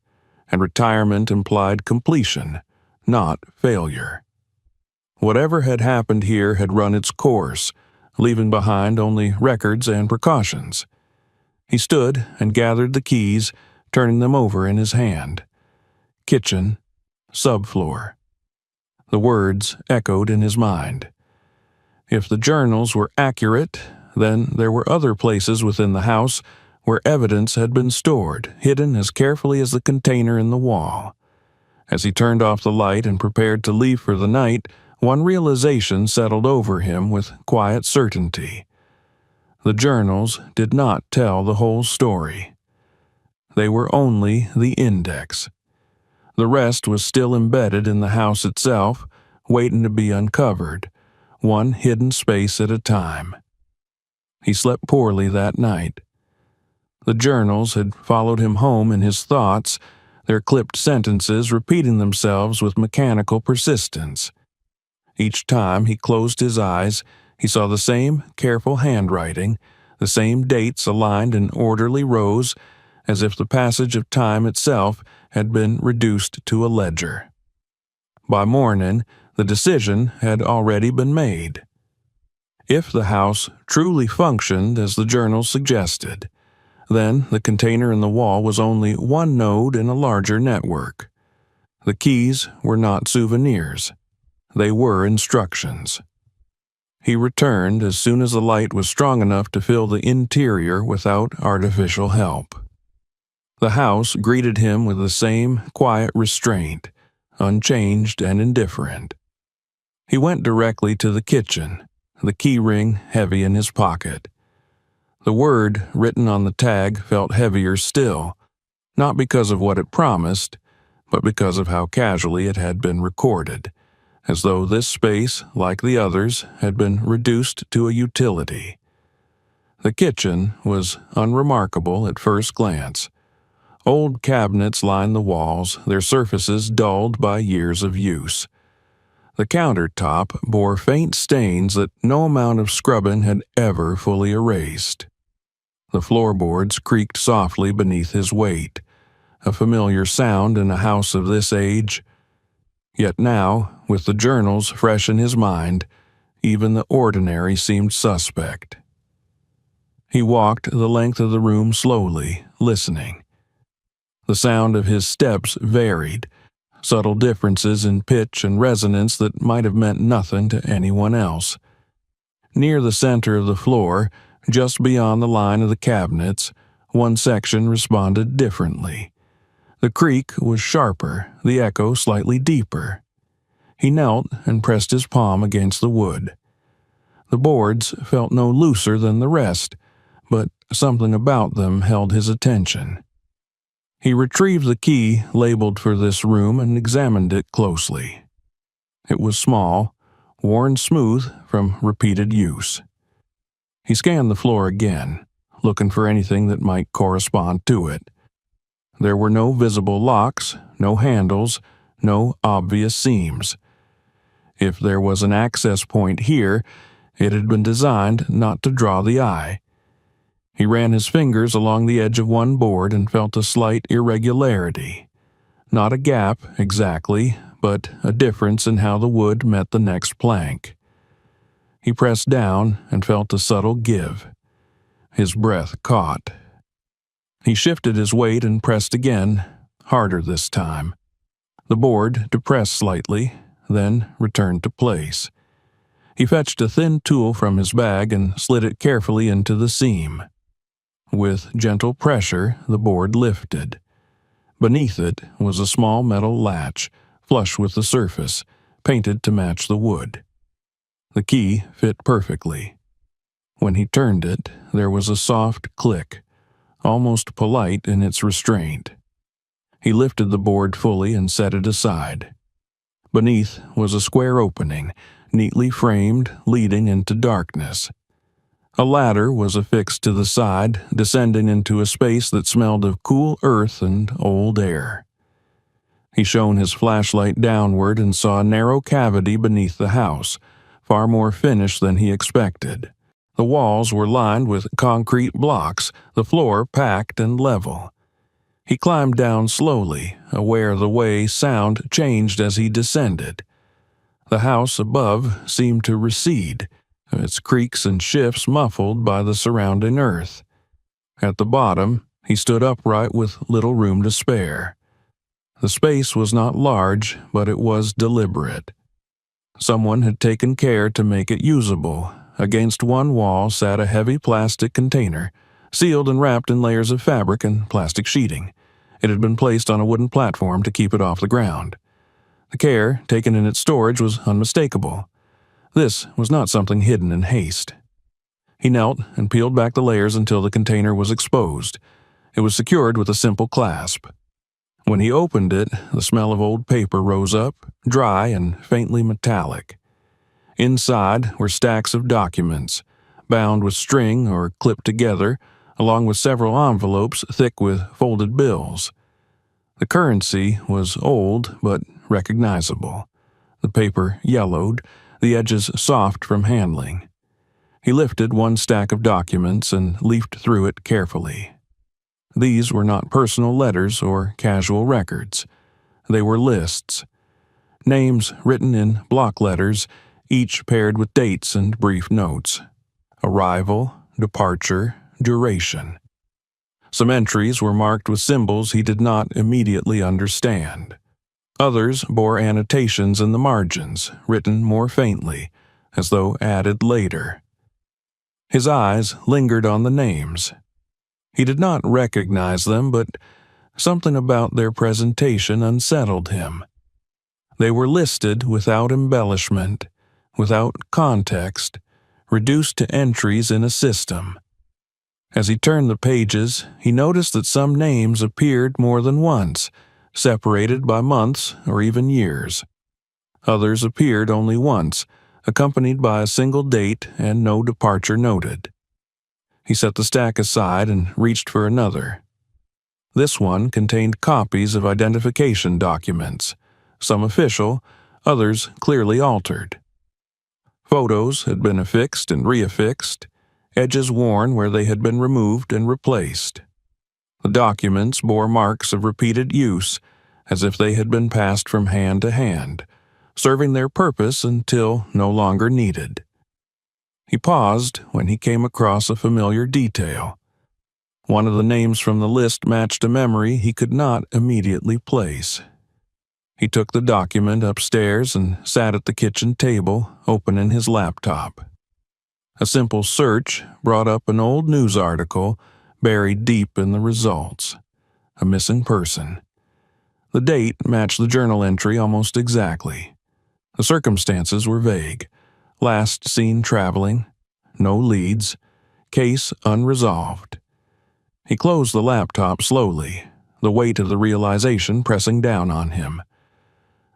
and retirement implied completion, not failure. Whatever had happened here had run its course, leaving behind only records and precautions. He stood and gathered the keys, turning them over in his hand. Kitchen, subfloor. The words echoed in his mind. If the journals were accurate, then there were other places within the house where evidence had been stored, hidden as carefully as the container in the wall. As he turned off the light and prepared to leave for the night, one realization settled over him with quiet certainty. The journals did not tell the whole story. They were only the index. The rest was still embedded in the house itself, waiting to be uncovered, one hidden space at a time. He slept poorly that night. The journals had followed him home in his thoughts, their clipped sentences repeating themselves with mechanical persistence. Each time he closed his eyes, he saw the same careful handwriting, the same dates aligned in orderly rows, as if the passage of time itself had been reduced to a ledger. By morning, the decision had already been made. If the house truly functioned as the journal suggested, then the container in the wall was only one node in a larger network. The keys were not souvenirs. They were instructions. He returned as soon as the light was strong enough to fill the interior without artificial help. The house greeted him with the same quiet restraint, unchanged and indifferent. He went directly to the kitchen, the key ring heavy in his pocket. The word written on the tag felt heavier still, not because of what it promised, but because of how casually it had been recorded, as though this space, like the others, had been reduced to a utility. The kitchen was unremarkable at first glance. Old cabinets lined the walls, their surfaces dulled by years of use. The countertop bore faint stains that no amount of scrubbing had ever fully erased. The floorboards creaked softly beneath his weight, a familiar sound in a house of this age. Yet now, with the journals fresh in his mind, even the ordinary seemed suspect. He walked the length of the room slowly, listening. The sound of his steps varied, subtle differences in pitch and resonance that might have meant nothing to anyone else. Near the center of the floor, just beyond the line of the cabinets, one section responded differently. The creak was sharper, the echo slightly deeper. He knelt and pressed his palm against the wood. The boards felt no looser than the rest, but something about them held his attention. He retrieved the key labeled for this room and examined it closely. It was small, worn smooth from repeated use. He scanned the floor again, looking for anything that might correspond to it. There were no visible locks, no handles, no obvious seams. If there was an access point here, it had been designed not to draw the eye. He ran his fingers along the edge of one board and felt a slight irregularity. Not a gap, exactly, but a difference in how the wood met the next plank. He pressed down and felt a subtle give. His breath caught. He shifted his weight and pressed again, harder this time. The board depressed slightly, then returned to place. He fetched a thin tool from his bag and slid it carefully into the seam. With gentle pressure, the board lifted. Beneath it was a small metal latch, flush with the surface, painted to match the wood. The key fit perfectly. When he turned it, there was a soft click, almost polite in its restraint. He lifted the board fully and set it aside. Beneath was a square opening, neatly framed, leading into darkness. A ladder was affixed to the side, descending into a space that smelled of cool earth and old air. He shone his flashlight downward and saw a narrow cavity beneath the house, far more finished than he expected. The walls were lined with concrete blocks, the floor packed and level. He climbed down slowly, aware of the way sound changed as he descended. The house above seemed to recede, its creaks and shifts muffled by the surrounding earth. At the bottom, he stood upright with little room to spare. The space was not large, but it was deliberate. Someone had taken care to make it usable. Against one wall sat a heavy plastic container, sealed and wrapped in layers of fabric and plastic sheeting. It had been placed on a wooden platform to keep it off the ground. The care taken in its storage was unmistakable. This was not something hidden in haste. He knelt and peeled back the layers until the container was exposed. It was secured with a simple clasp. When he opened it, the smell of old paper rose up, dry and faintly metallic. Inside were stacks of documents, bound with string or clipped together, along with several envelopes thick with folded bills. The currency was old but recognizable. The paper yellowed, the edges soft from handling. He lifted one stack of documents and leafed through it carefully. These were not personal letters or casual records. They were lists. Names written in block letters, each paired with dates and brief notes. Arrival, departure, duration. Some entries were marked with symbols he did not immediately understand. Others bore annotations in the margins, written more faintly, as though added later. His eyes lingered on the names. He did not recognize them, but something about their presentation unsettled him. They were listed without embellishment, without context, reduced to entries in a system. As he turned the pages, he noticed that some names appeared more than once, separated by months or even years. Others appeared only once, accompanied by a single date and no departure noted. He set the stack aside and reached for another. This one contained copies of identification documents, some official, others clearly altered. Photos had been affixed and reaffixed, edges worn where they had been removed and replaced. The documents bore marks of repeated use, as if they had been passed from hand to hand, serving their purpose until no longer needed. He paused when he came across a familiar detail. One of the names from the list matched a memory he could not immediately place. He took the document upstairs and sat at the kitchen table, opening his laptop. A simple search brought up an old news article buried deep in the results. A missing person. The date matched the journal entry almost exactly. The circumstances were vague. Last seen traveling, no leads, case unresolved. He closed the laptop slowly, the weight of the realization pressing down on him.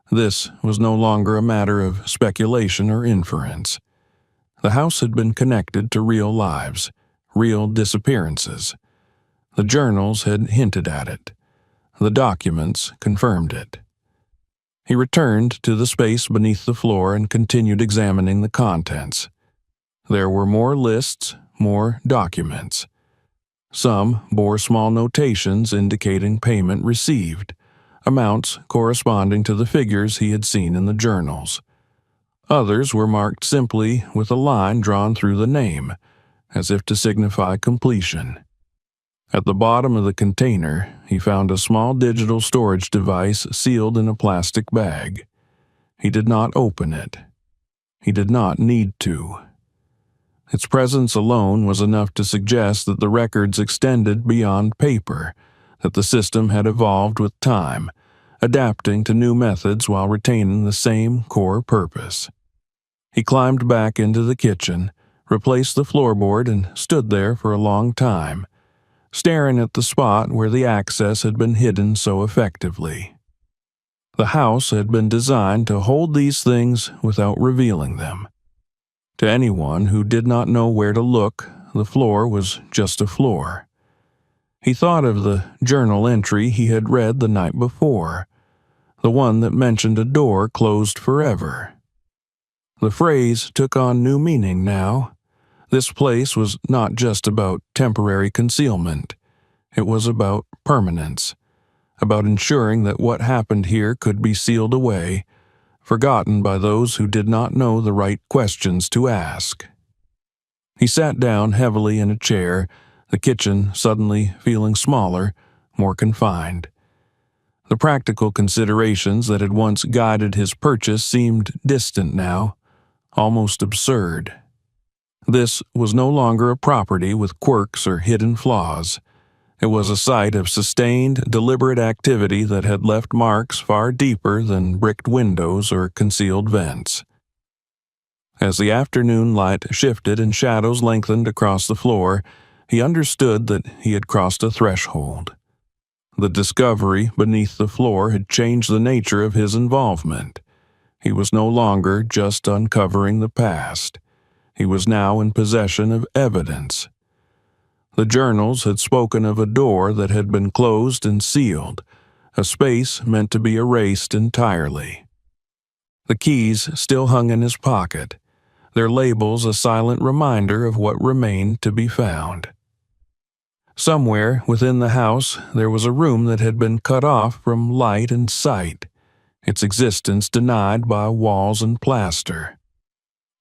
This was no longer a matter of speculation or inference. The house had been connected to real lives, real disappearances. The journals had hinted at it. The documents confirmed it. He returned to the space beneath the floor and continued examining the contents. There were more lists, more documents. Some bore small notations indicating payment received, amounts corresponding to the figures he had seen in the journals. Others were marked simply with a line drawn through the name, as if to signify completion. At the bottom of the container, he found a small digital storage device sealed in a plastic bag. He did not open it. He did not need to. Its presence alone was enough to suggest that the records extended beyond paper, that the system had evolved with time, adapting to new methods while retaining the same core purpose. He climbed back into the kitchen, replaced the floorboard, and stood there for a long time, staring at the spot where the access had been hidden so effectively. The house had been designed to hold these things without revealing them. To anyone who did not know where to look, the floor was just a floor. He thought of the journal entry he had read the night before, the one that mentioned a door closed forever. The phrase took on new meaning now. This place was not just about temporary concealment. It was about permanence, about ensuring that what happened here could be sealed away, forgotten by those who did not know the right questions to ask. He sat down heavily in a chair, the kitchen suddenly feeling smaller, more confined. The practical considerations that had once guided his purchase seemed distant now, almost absurd. This was no longer a property with quirks or hidden flaws. It was a site of sustained, deliberate activity that had left marks far deeper than bricked windows or concealed vents. As the afternoon light shifted and shadows lengthened across the floor, he understood that he had crossed a threshold. The discovery beneath the floor had changed the nature of his involvement. He was no longer just uncovering the past. He was now in possession of evidence. The journals had spoken of a door that had been closed and sealed, a space meant to be erased entirely. The keys still hung in his pocket, their labels a silent reminder of what remained to be found. Somewhere within the house there was a room that had been cut off from light and sight, its existence denied by walls and plaster.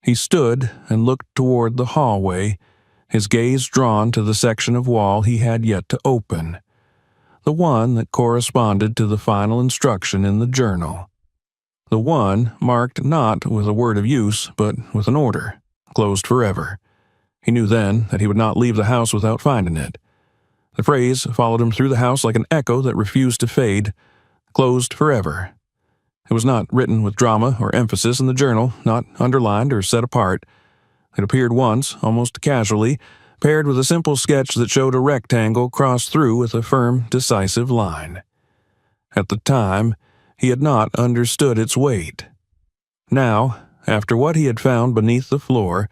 He stood and looked toward the hallway, his gaze drawn to the section of wall he had yet to open, the one that corresponded to the final instruction in the journal. The one marked not with a word of use, but with an order, closed forever. He knew then that he would not leave the house without finding it. The phrase followed him through the house like an echo that refused to fade, closed forever. It was not written with drama or emphasis in the journal, not underlined or set apart. It appeared once, almost casually, paired with a simple sketch that showed a rectangle crossed through with a firm, decisive line. At the time, he had not understood its weight. Now, after what he had found beneath the floor,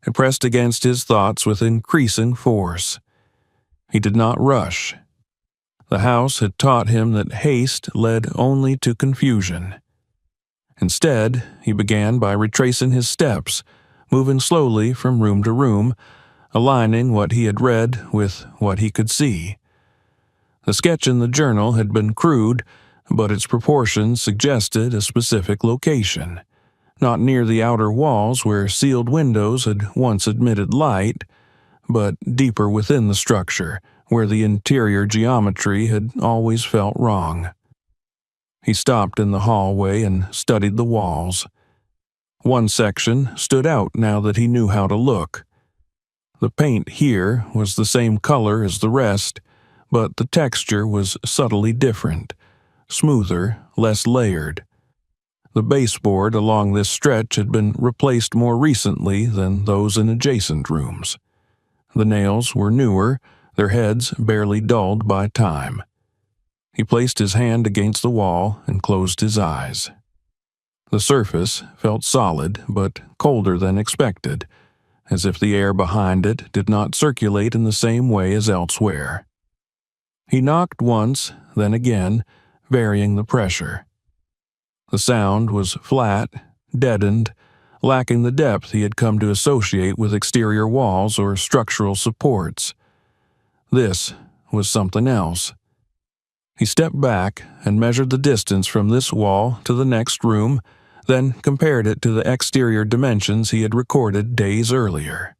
it pressed against his thoughts with increasing force. He did not rush. The house had taught him that haste led only to confusion. Instead, he began by retracing his steps, moving slowly from room to room, aligning what he had read with what he could see. The sketch in the journal had been crude, but its proportions suggested a specific location, not near the outer walls where sealed windows had once admitted light, but deeper within the structure, where the interior geometry had always felt wrong. He stopped in the hallway and studied the walls. One section stood out now that he knew how to look. The paint here was the same color as the rest, but the texture was subtly different, smoother, less layered. The baseboard along this stretch had been replaced more recently than those in adjacent rooms. The nails were newer, their heads barely dulled by time. He placed his hand against the wall and closed his eyes. The surface felt solid but colder than expected, as if the air behind it did not circulate in the same way as elsewhere. He knocked once, then again, varying the pressure. The sound was flat, deadened, lacking the depth he had come to associate with exterior walls or structural supports. This was something else. He stepped back and measured the distance from this wall to the next room, then compared it to the exterior dimensions he had recorded days earlier.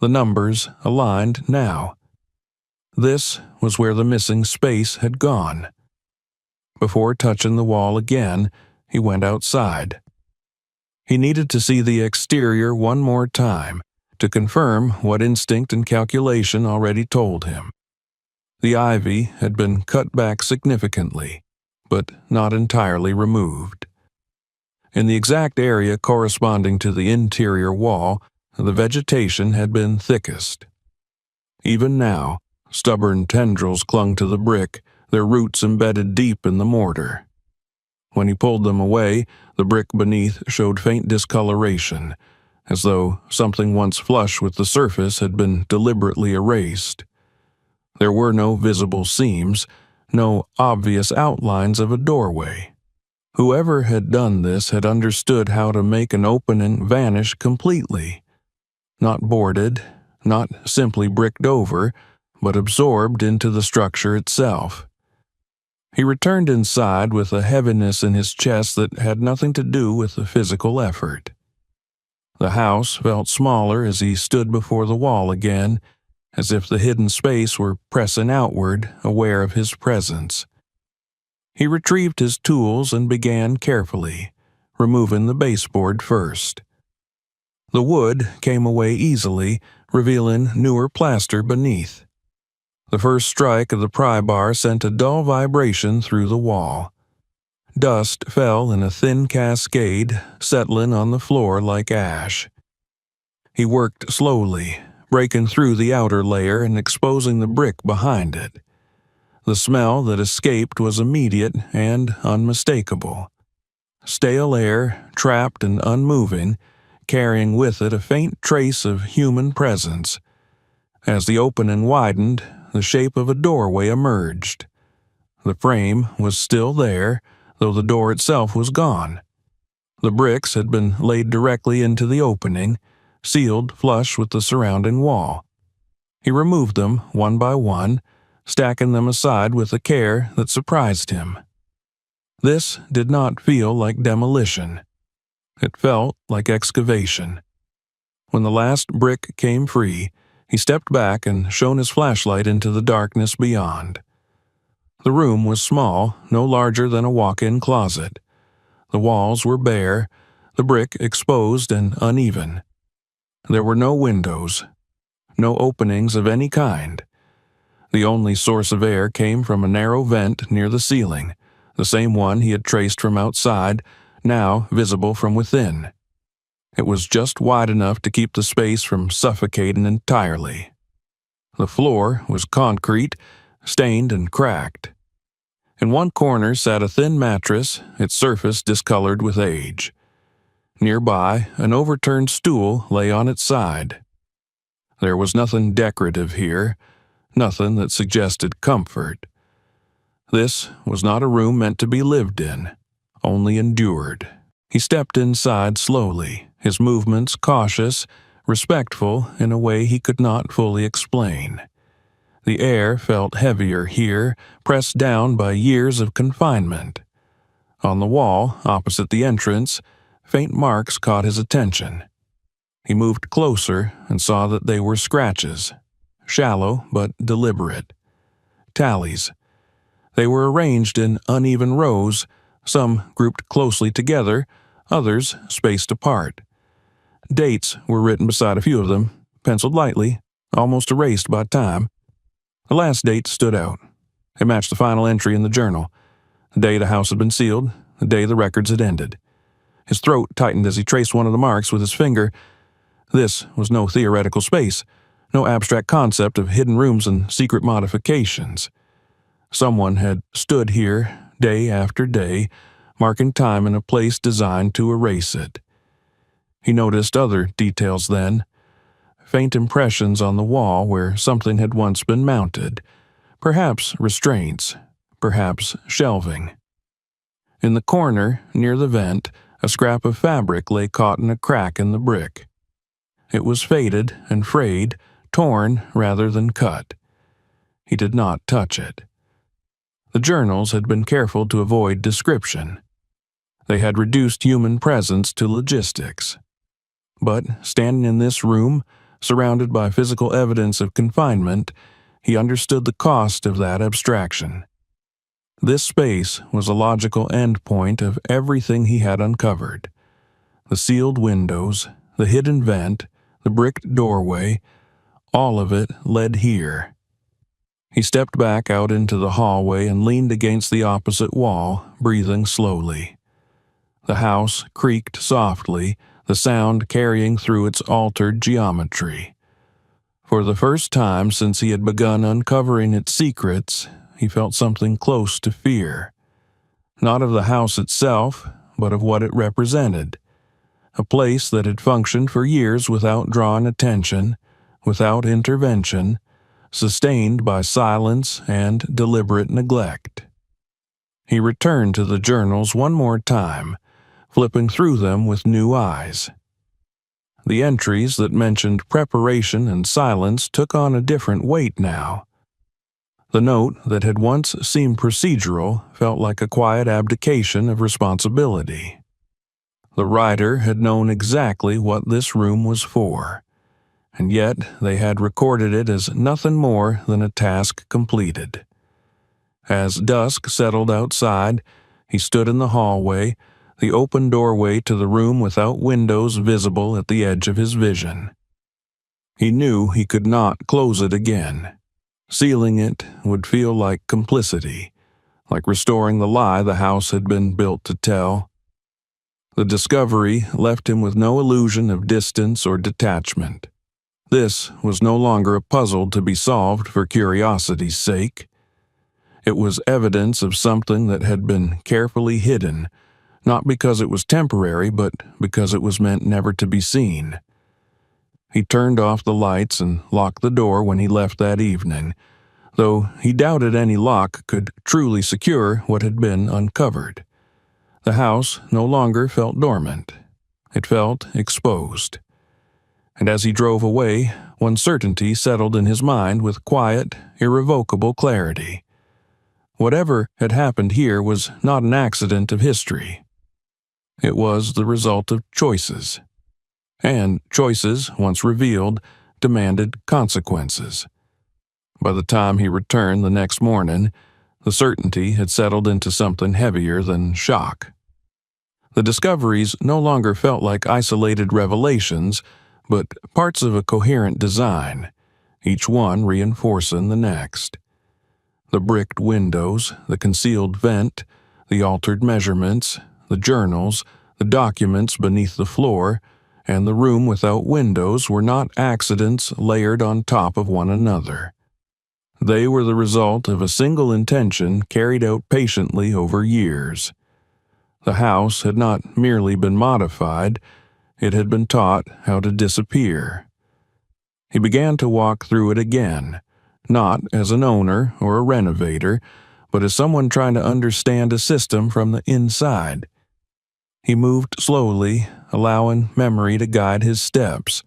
The numbers aligned now. This was where the missing space had gone. Before touching the wall again, he went outside. He needed to see the exterior one more time to confirm what instinct and calculation already told him. The ivy had been cut back significantly, but not entirely removed. In the exact area corresponding to the interior wall, the vegetation had been thickest. Even now, stubborn tendrils clung to the brick, their roots embedded deep in the mortar. When he pulled them away, the brick beneath showed faint discoloration, as though something once flush with the surface had been deliberately erased. There were no visible seams, no obvious outlines of a doorway. Whoever had done this had understood how to make an opening vanish completely. Not boarded, not simply bricked over, but absorbed into the structure itself. He returned inside with a heaviness in his chest that had nothing to do with the physical effort. The house felt smaller as he stood before the wall again, as if the hidden space were pressing outward, aware of his presence. He retrieved his tools and began carefully, removing the baseboard first. The wood came away easily, revealing newer plaster beneath. The first strike of the pry bar sent a dull vibration through the wall. Dust fell in a thin cascade, settling on the floor like ash. He worked slowly, breaking through the outer layer and exposing the brick behind it. The smell that escaped was immediate and unmistakable. Stale air, trapped and unmoving, carrying with it a faint trace of human presence. As the opening widened, the shape of a doorway emerged. The frame was still there, though the door itself was gone. The bricks had been laid directly into the opening, sealed flush with the surrounding wall. He removed them one by one, stacking them aside with a care that surprised him. This did not feel like demolition. It felt like excavation. When the last brick came free, he stepped back and shone his flashlight into the darkness beyond. The room was small, no larger than a walk-in closet. The walls were bare, the brick exposed and uneven. There were no windows, no openings of any kind. The only source of air came from a narrow vent near the ceiling, the same one he had traced from outside, now visible from within. It was just wide enough to keep the space from suffocating entirely. The floor was concrete, stained and cracked. In one corner sat a thin mattress, its surface discolored with age. Nearby, an overturned stool lay on its side. There was nothing decorative here, nothing that suggested comfort. This was not a room meant to be lived in, only endured. He stepped inside slowly, his movements cautious, respectful in a way he could not fully explain. The air felt heavier here, pressed down by years of confinement. On the wall, opposite the entrance, faint marks caught his attention. He moved closer and saw that they were scratches, shallow but deliberate. Tallies. They were arranged in uneven rows, some grouped closely together, others spaced apart. Dates were written beside a few of them, penciled lightly, almost erased by time. The last date stood out. It matched the final entry in the journal, the day the house had been sealed, the day the records had ended. His throat tightened as he traced one of the marks with his finger. This was no theoretical space, no abstract concept of hidden rooms and secret modifications. Someone had stood here day after day, marking time in a place designed to erase it. He noticed other details then, faint impressions on the wall where something had once been mounted, perhaps restraints, perhaps shelving. In the corner, near the vent, a scrap of fabric lay caught in a crack in the brick. It was faded and frayed, torn rather than cut. He did not touch it. The journals had been careful to avoid description. They had reduced human presence to logistics. But standing in this room, surrounded by physical evidence of confinement, he understood the cost of that abstraction. This space was a logical endpoint of everything he had uncovered. The sealed windows, the hidden vent, the bricked doorway, all of it led here. He stepped back out into the hallway and leaned against the opposite wall, breathing slowly. The house creaked softly, the sound carrying through its altered geometry. For the first time since he had begun uncovering its secrets, he felt something close to fear. Not of the house itself, but of what it represented. A place that had functioned for years without drawing attention, without intervention, sustained by silence and deliberate neglect. He returned to the journals one more time, flipping through them with new eyes. The entries that mentioned preparation and silence took on a different weight now. The note that had once seemed procedural felt like a quiet abdication of responsibility. The writer had known exactly what this room was for, and yet they had recorded it as nothing more than a task completed. As dusk settled outside, he stood in the hallway, the open doorway to the room without windows visible at the edge of his vision. He knew he could not close it again. Sealing it would feel like complicity, like restoring the lie the house had been built to tell. The discovery left him with no illusion of distance or detachment. This was no longer a puzzle to be solved for curiosity's sake. It was evidence of something that had been carefully hidden, not because it was temporary, but because it was meant never to be seen. He turned off the lights and locked the door when he left that evening, though he doubted any lock could truly secure what had been uncovered. The house no longer felt dormant. It felt exposed. And as he drove away, one certainty settled in his mind with quiet, irrevocable clarity. Whatever had happened here was not an accident of history. It was the result of choices. And choices, once revealed, demanded consequences. By the time he returned the next morning, the certainty had settled into something heavier than shock. The discoveries no longer felt like isolated revelations, but parts of a coherent design, each one reinforcing the next. The bricked windows, the concealed vent, the altered measurements, the journals, the documents beneath the floor, and the room without windows were not accidents layered on top of one another. They were the result of a single intention carried out patiently over years. The house had not merely been modified, it had been taught how to disappear. He began to walk through it again, not as an owner or a renovator, but as someone trying to understand a system from the inside. He moved slowly, allowing memory to guide his steps.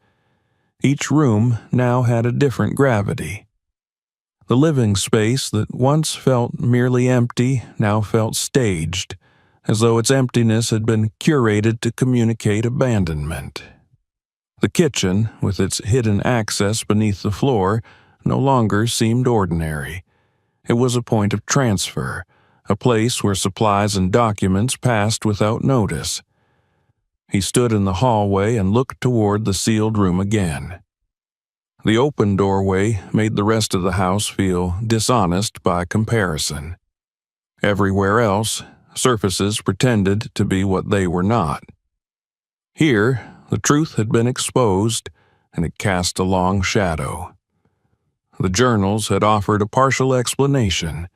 Each room now had a different gravity. The living space that once felt merely empty now felt staged, as though its emptiness had been curated to communicate abandonment. The kitchen, with its hidden access beneath the floor, no longer seemed ordinary. It was a point of transfer, a place where supplies and documents passed without notice. He stood in the hallway and looked toward the sealed room again. The open doorway made the rest of the house feel dishonest by comparison. Everywhere else, surfaces pretended to be what they were not. Here, the truth had been exposed, and it cast a long shadow. The journals had offered a partial explanation,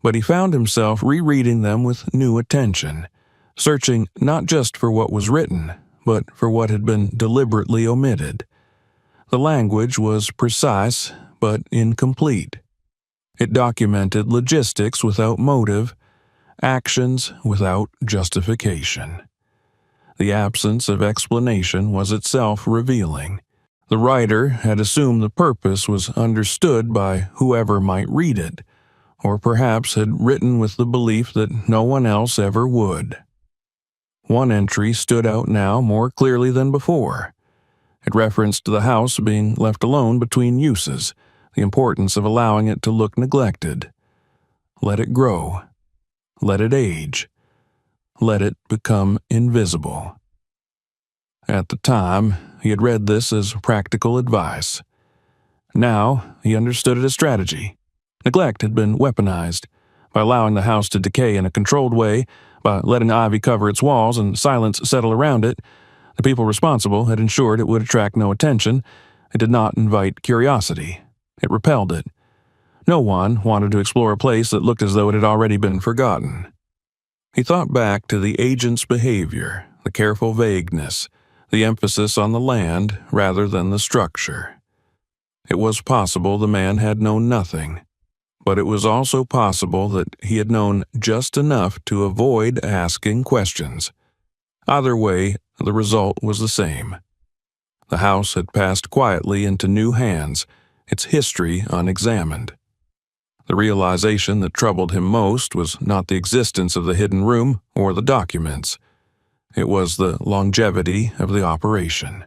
but he found himself rereading them with new attention, searching not just for what was written, but for what had been deliberately omitted. The language was precise, but incomplete. It documented logistics without motive, actions without justification. The absence of explanation was itself revealing. The writer had assumed the purpose was understood by whoever might read it, or perhaps had written with the belief that no one else ever would. One entry stood out now more clearly than before. It referenced the house being left alone between uses, the importance of allowing it to look neglected. Let it grow. Let it age. Let it become invisible. At the time, he had read this as practical advice. Now, he understood it as strategy. Neglect had been weaponized. By allowing the house to decay in a controlled way, by letting ivy cover its walls and silence settle around it, the people responsible had ensured it would attract no attention. It did not invite curiosity. It repelled it. No one wanted to explore a place that looked as though it had already been forgotten. He thought back to the agent's behavior, the careful vagueness, the emphasis on the land rather than the structure. It was possible the man had known nothing, but it was also possible that he had known just enough to avoid asking questions. Either way, the result was the same. The house had passed quietly into new hands, its history unexamined. The realization that troubled him most was not the existence of the hidden room or the documents. It was the longevity of the operation.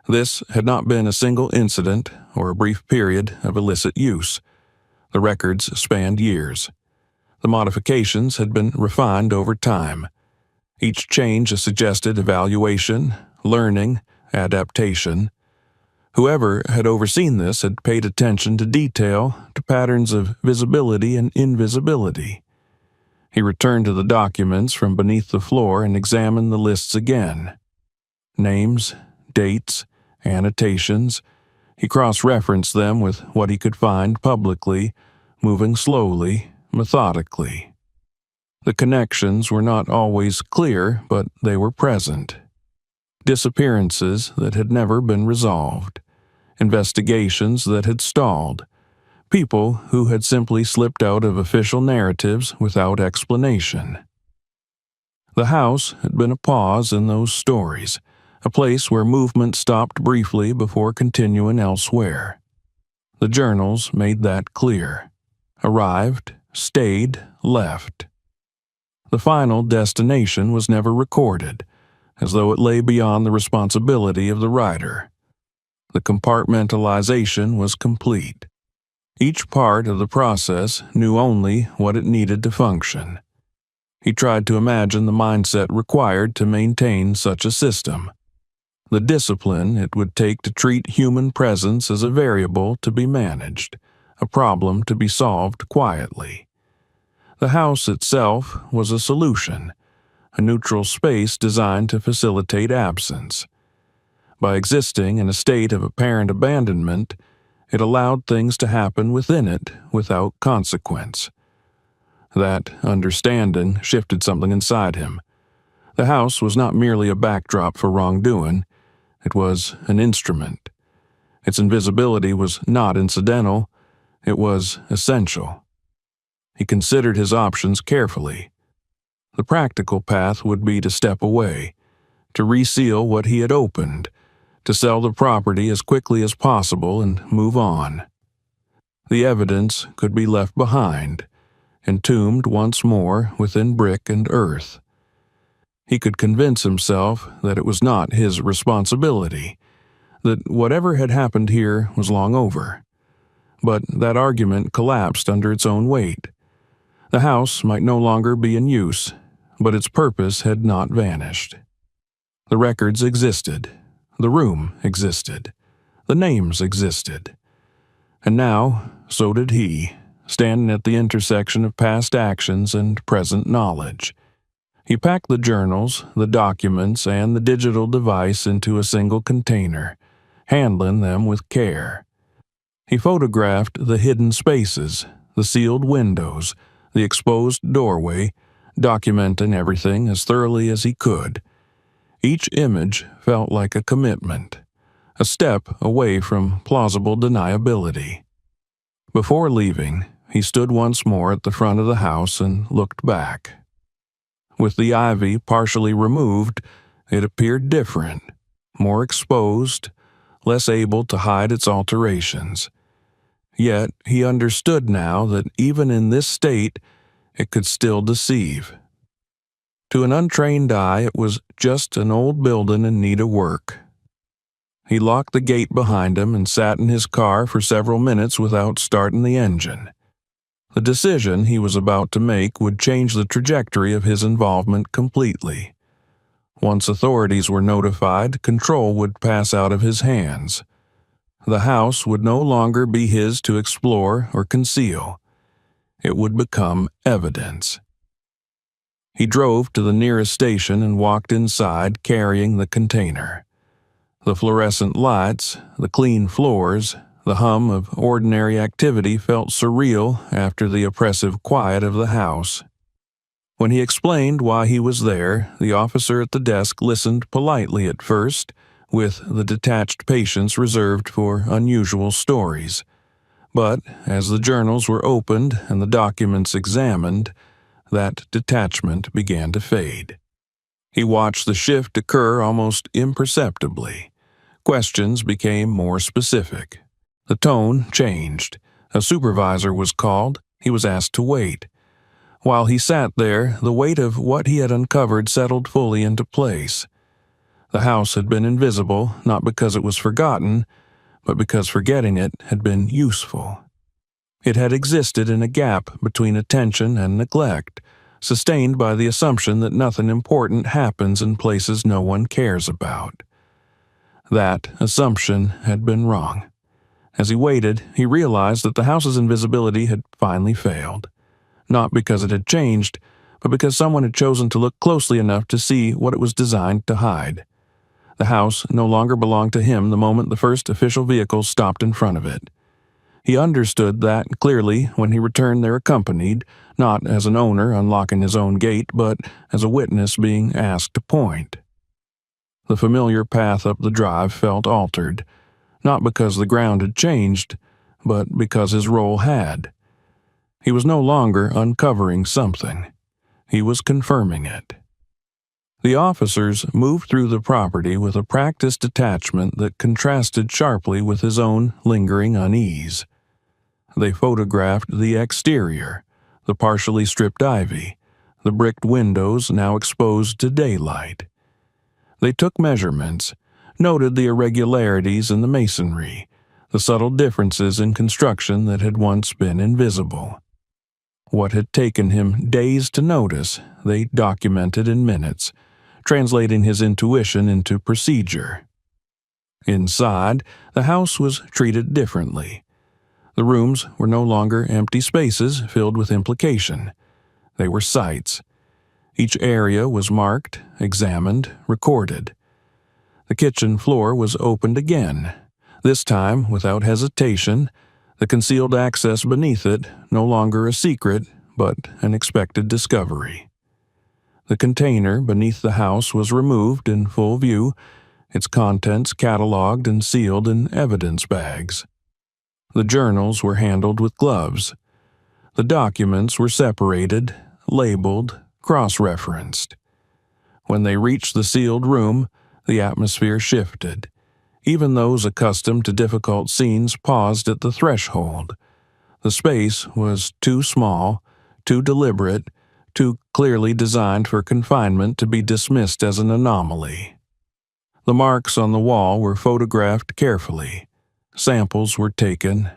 This had not been a single incident or a brief period of illicit use. The records spanned years. The modifications had been refined over time. Each change suggested evaluation, learning, adaptation. Whoever had overseen this had paid attention to detail, to patterns of visibility and invisibility. He returned to the documents from beneath the floor and examined the lists again. Names, dates, annotations. He cross-referenced them with what he could find publicly, moving slowly, methodically. The connections were not always clear, but they were present. Disappearances that had never been resolved. Investigations that had stalled. People who had simply slipped out of official narratives without explanation. The house had been a pause in those stories, a place where movement stopped briefly before continuing elsewhere. The journals made that clear. Arrived, stayed, left. The final destination was never recorded, as though it lay beyond the responsibility of the writer. The compartmentalization was complete. Each part of the process knew only what it needed to function. He tried to imagine the mindset required to maintain such a system, the discipline it would take to treat human presence as a variable to be managed, a problem to be solved quietly. The house itself was a solution, a neutral space designed to facilitate absence. By existing in a state of apparent abandonment, it allowed things to happen within it without consequence. That understanding shifted something inside him. The house was not merely a backdrop for wrongdoing, it was an instrument. Its invisibility was not incidental, it was essential. He considered his options carefully. The practical path would be to step away, to reseal what he had opened, to sell the property as quickly as possible and move on. The evidence could be left behind, entombed once more within brick and earth. He could convince himself that it was not his responsibility, that whatever had happened here was long over. But that argument collapsed under its own weight. The house might no longer be in use, but its purpose had not vanished. The records existed. The room existed. The names existed. And now, so did he, standing at the intersection of past actions and present knowledge. He packed the journals, the documents, and the digital device into a single container, handling them with care. He photographed the hidden spaces, the sealed windows, the exposed doorway, documenting everything as thoroughly as he could. Each image felt like a commitment, a step away from plausible deniability. Before leaving, he stood once more at the front of the house and looked back. With the ivy partially removed, it appeared different, more exposed, less able to hide its alterations. Yet he understood now that even in this state, it could still deceive. To an untrained eye, it was just an old building in need of work. He locked the gate behind him and sat in his car for several minutes without starting the engine. The decision he was about to make would change the trajectory of his involvement completely. Once authorities were notified, control would pass out of his hands. The house would no longer be his to explore or conceal. It would become evidence. He drove to the nearest station and walked inside carrying the container. The fluorescent lights, the clean floors, the hum of ordinary activity felt surreal after the oppressive quiet of the house. When he explained why he was there, the officer at the desk listened politely at first, with the detached patience reserved for unusual stories. But as the journals were opened and the documents examined, that detachment began to fade. He watched the shift occur almost imperceptibly. Questions became more specific. The tone changed. A supervisor was called. He was asked to wait. While he sat there, the weight of what he had uncovered settled fully into place. The house had been invisible, not because it was forgotten, but because forgetting it had been useful. It had existed in a gap between attention and neglect, sustained by the assumption that nothing important happens in places no one cares about. That assumption had been wrong. As he waited, he realized that the house's invisibility had finally failed. Not because it had changed, but because someone had chosen to look closely enough to see what it was designed to hide. The house no longer belonged to him the moment the first official vehicle stopped in front of it. He understood that clearly when he returned there accompanied, not as an owner unlocking his own gate, but as a witness being asked to point. The familiar path up the drive felt altered, not because the ground had changed, but because his role had. He was no longer uncovering something. He was confirming it. The officers moved through the property with a practiced detachment that contrasted sharply with his own lingering unease. They photographed the exterior, the partially stripped ivy, the bricked windows now exposed to daylight. They took measurements, noted the irregularities in the masonry, the subtle differences in construction that had once been invisible. What had taken him days to notice, they documented in minutes, translating his intuition into procedure. Inside, the house was treated differently. The rooms were no longer empty spaces filled with implication. They were sites. Each area was marked, examined, recorded. The kitchen floor was opened again, this time without hesitation, the concealed access beneath it no longer a secret, but an expected discovery. The container beneath the house was removed in full view, its contents cataloged and sealed in evidence bags. The journals were handled with gloves. The documents were separated, labeled, cross-referenced. When they reached the sealed room, the atmosphere shifted. Even those accustomed to difficult scenes paused at the threshold. The space was too small, too deliberate, too clearly designed for confinement to be dismissed as an anomaly. The marks on the wall were photographed carefully. Samples were taken.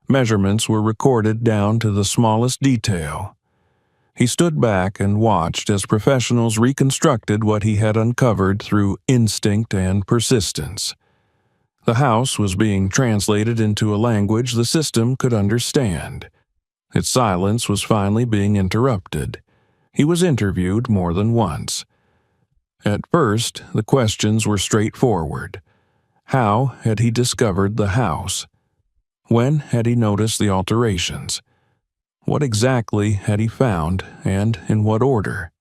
Measurements were recorded down to the smallest detail. He stood back and watched as professionals reconstructed what he had uncovered through instinct and persistence. The house was being translated into a language the system could understand. Its silence was finally being interrupted. He was interviewed more than once. At first, the questions were straightforward. How had he discovered the house? When had he noticed the alterations? What exactly had he found, and in what order?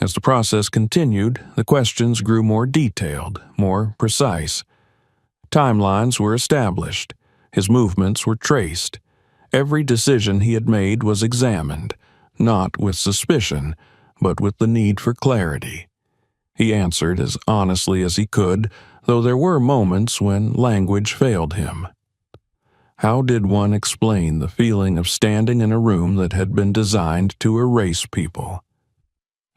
As the process continued, the questions grew more detailed, more precise. Timelines were established. His movements were traced. Every decision he had made was examined, not with suspicion, but with the need for clarity. He answered as honestly as he could, though there were moments when language failed him. How did one explain the feeling of standing in a room that had been designed to erase people?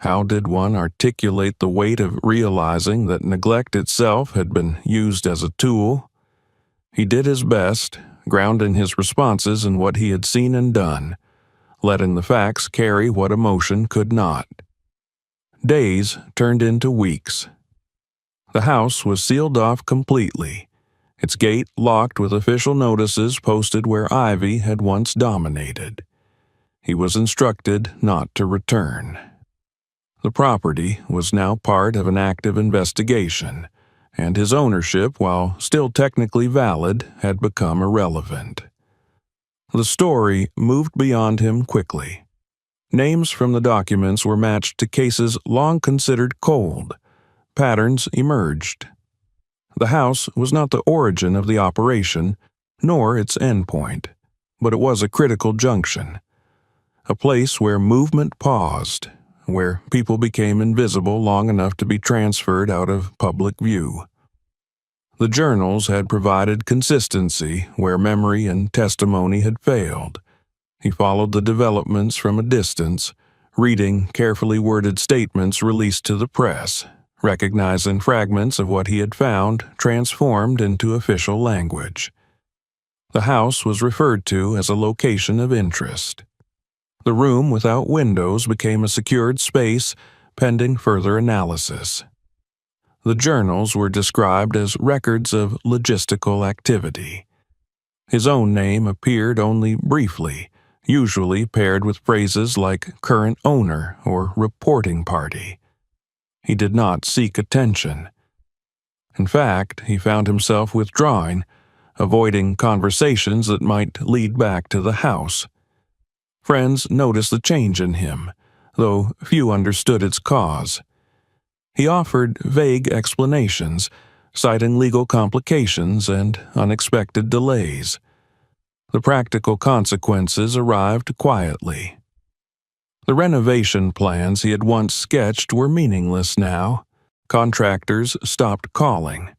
How did one articulate the weight of realizing that neglect itself had been used as a tool? He did his best, grounding his responses in what he had seen and done, letting the facts carry what emotion could not. Days turned into weeks. The house was sealed off completely, its gate locked with official notices posted where ivy had once dominated. He was instructed not to return. The property was now part of an active investigation, and his ownership, while still technically valid, had become irrelevant. The story moved beyond him quickly. Names from the documents were matched to cases long considered cold. Patterns emerged. The house was not the origin of the operation, nor its endpoint, but it was a critical junction, a place where movement paused, where people became invisible long enough to be transferred out of public view. The journals had provided consistency where memory and testimony had failed. He followed the developments from a distance, reading carefully worded statements released to the press, recognizing fragments of what he had found transformed into official language. The house was referred to as a location of interest. The room without windows became a secured space pending further analysis. The journals were described as records of logistical activity. His own name appeared only briefly, usually paired with phrases like current owner or reporting party. He did not seek attention. In fact, he found himself withdrawing, avoiding conversations that might lead back to the house. Friends noticed the change in him, though few understood its cause. He offered vague explanations, citing legal complications and unexpected delays. The practical consequences arrived quietly. The renovation plans he had once sketched were meaningless now. Contractors stopped calling.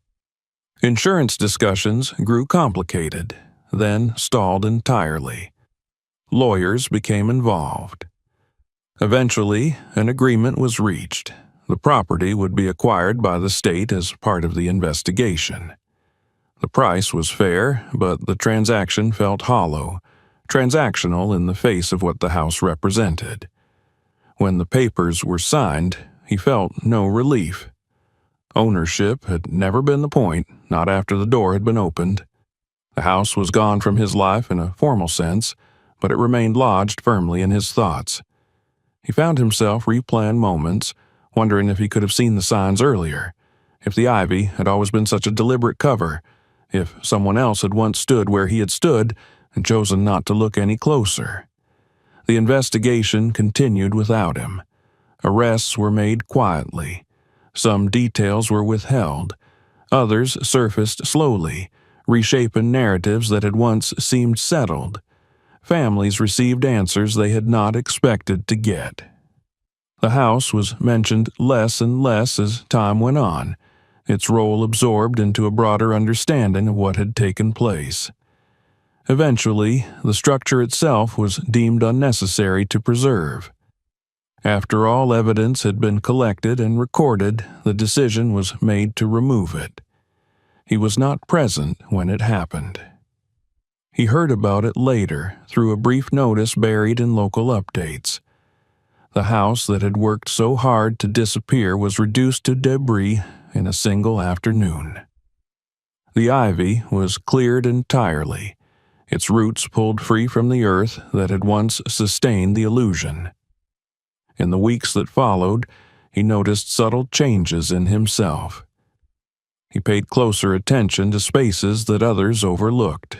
Insurance discussions grew complicated, then stalled entirely. Lawyers became involved. Eventually, an agreement was reached. The property would be acquired by the state as part of the investigation. The price was fair, but the transaction felt hollow, transactional in the face of what the house represented. When the papers were signed, he felt no relief. Ownership had never been the point, not after the door had been opened. The house was gone from his life in a formal sense, but it remained lodged firmly in his thoughts. He found himself replaying moments, wondering if he could have seen the signs earlier, if the ivy had always been such a deliberate cover, if someone else had once stood where he had stood and chosen not to look any closer. The investigation continued without him. Arrests were made quietly. Some details were withheld. Others surfaced slowly, reshaping narratives that had once seemed settled. Families received answers they had not expected to get. The house was mentioned less and less as time went on, its role absorbed into a broader understanding of what had taken place. Eventually, the structure itself was deemed unnecessary to preserve. After all evidence had been collected and recorded, the decision was made to remove it. He was not present when it happened. He heard about it later through a brief notice buried in local updates. The house that had worked so hard to disappear was reduced to debris in a single afternoon. The ivy was cleared entirely, its roots pulled free from the earth that had once sustained the illusion. In the weeks that followed, he noticed subtle changes in himself. He paid closer attention to spaces that others overlooked.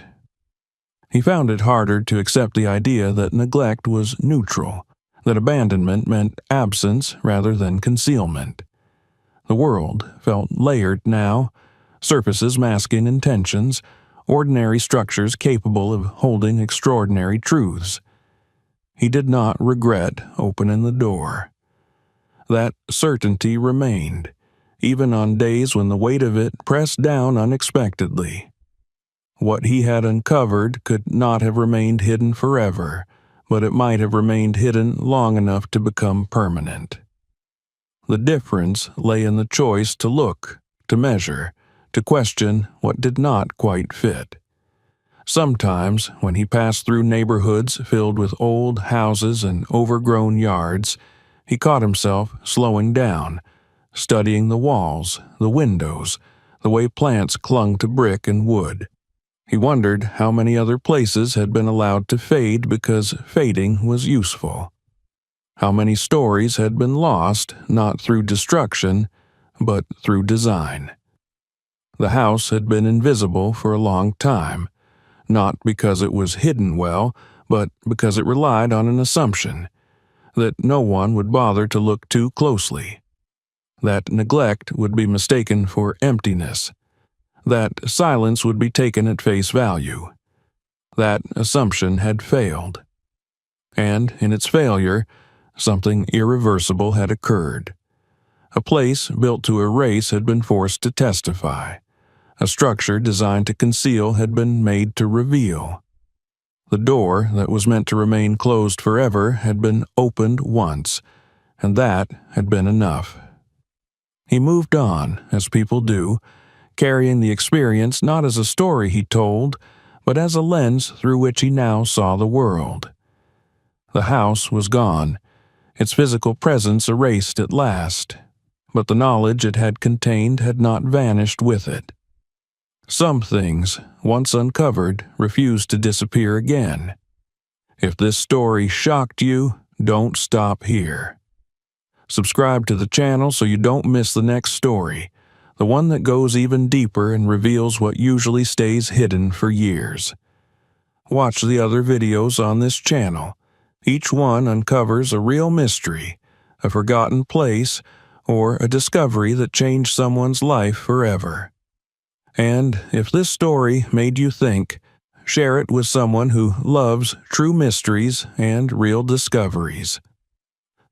He found it harder to accept the idea that neglect was neutral, that abandonment meant absence rather than concealment. The world felt layered now, surfaces masking intentions, ordinary structures capable of holding extraordinary truths. He did not regret opening the door. That certainty remained, even on days when the weight of it pressed down unexpectedly. What he had uncovered could not have remained hidden forever, but it might have remained hidden long enough to become permanent. The difference lay in the choice to look, to measure, to question what did not quite fit. Sometimes, when he passed through neighborhoods filled with old houses and overgrown yards, he caught himself slowing down, studying the walls, the windows, the way plants clung to brick and wood. He wondered how many other places had been allowed to fade because fading was useful. How many stories had been lost not through destruction, but through design. The house had been invisible for a long time, not because it was hidden well, but because it relied on an assumption that no one would bother to look too closely, that neglect would be mistaken for emptiness, that silence would be taken at face value. That assumption had failed. And in its failure, something irreversible had occurred. A place built to erase had been forced to testify. A structure designed to conceal had been made to reveal. The door that was meant to remain closed forever had been opened once, and that had been enough. He moved on, as people do, carrying the experience not as a story he told, but as a lens through which he now saw the world. The house was gone, its physical presence erased at last, but the knowledge it had contained had not vanished with it. Some things, once uncovered, refused to disappear again. If this story shocked you, don't stop here. Subscribe to the channel so you don't miss the next story, the one that goes even deeper and reveals what usually stays hidden for years. Watch the other videos on this channel. Each one uncovers a real mystery, a forgotten place, or a discovery that changed someone's life forever. And if this story made you think, share it with someone who loves true mysteries and real discoveries.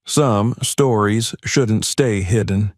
Some stories shouldn't stay hidden.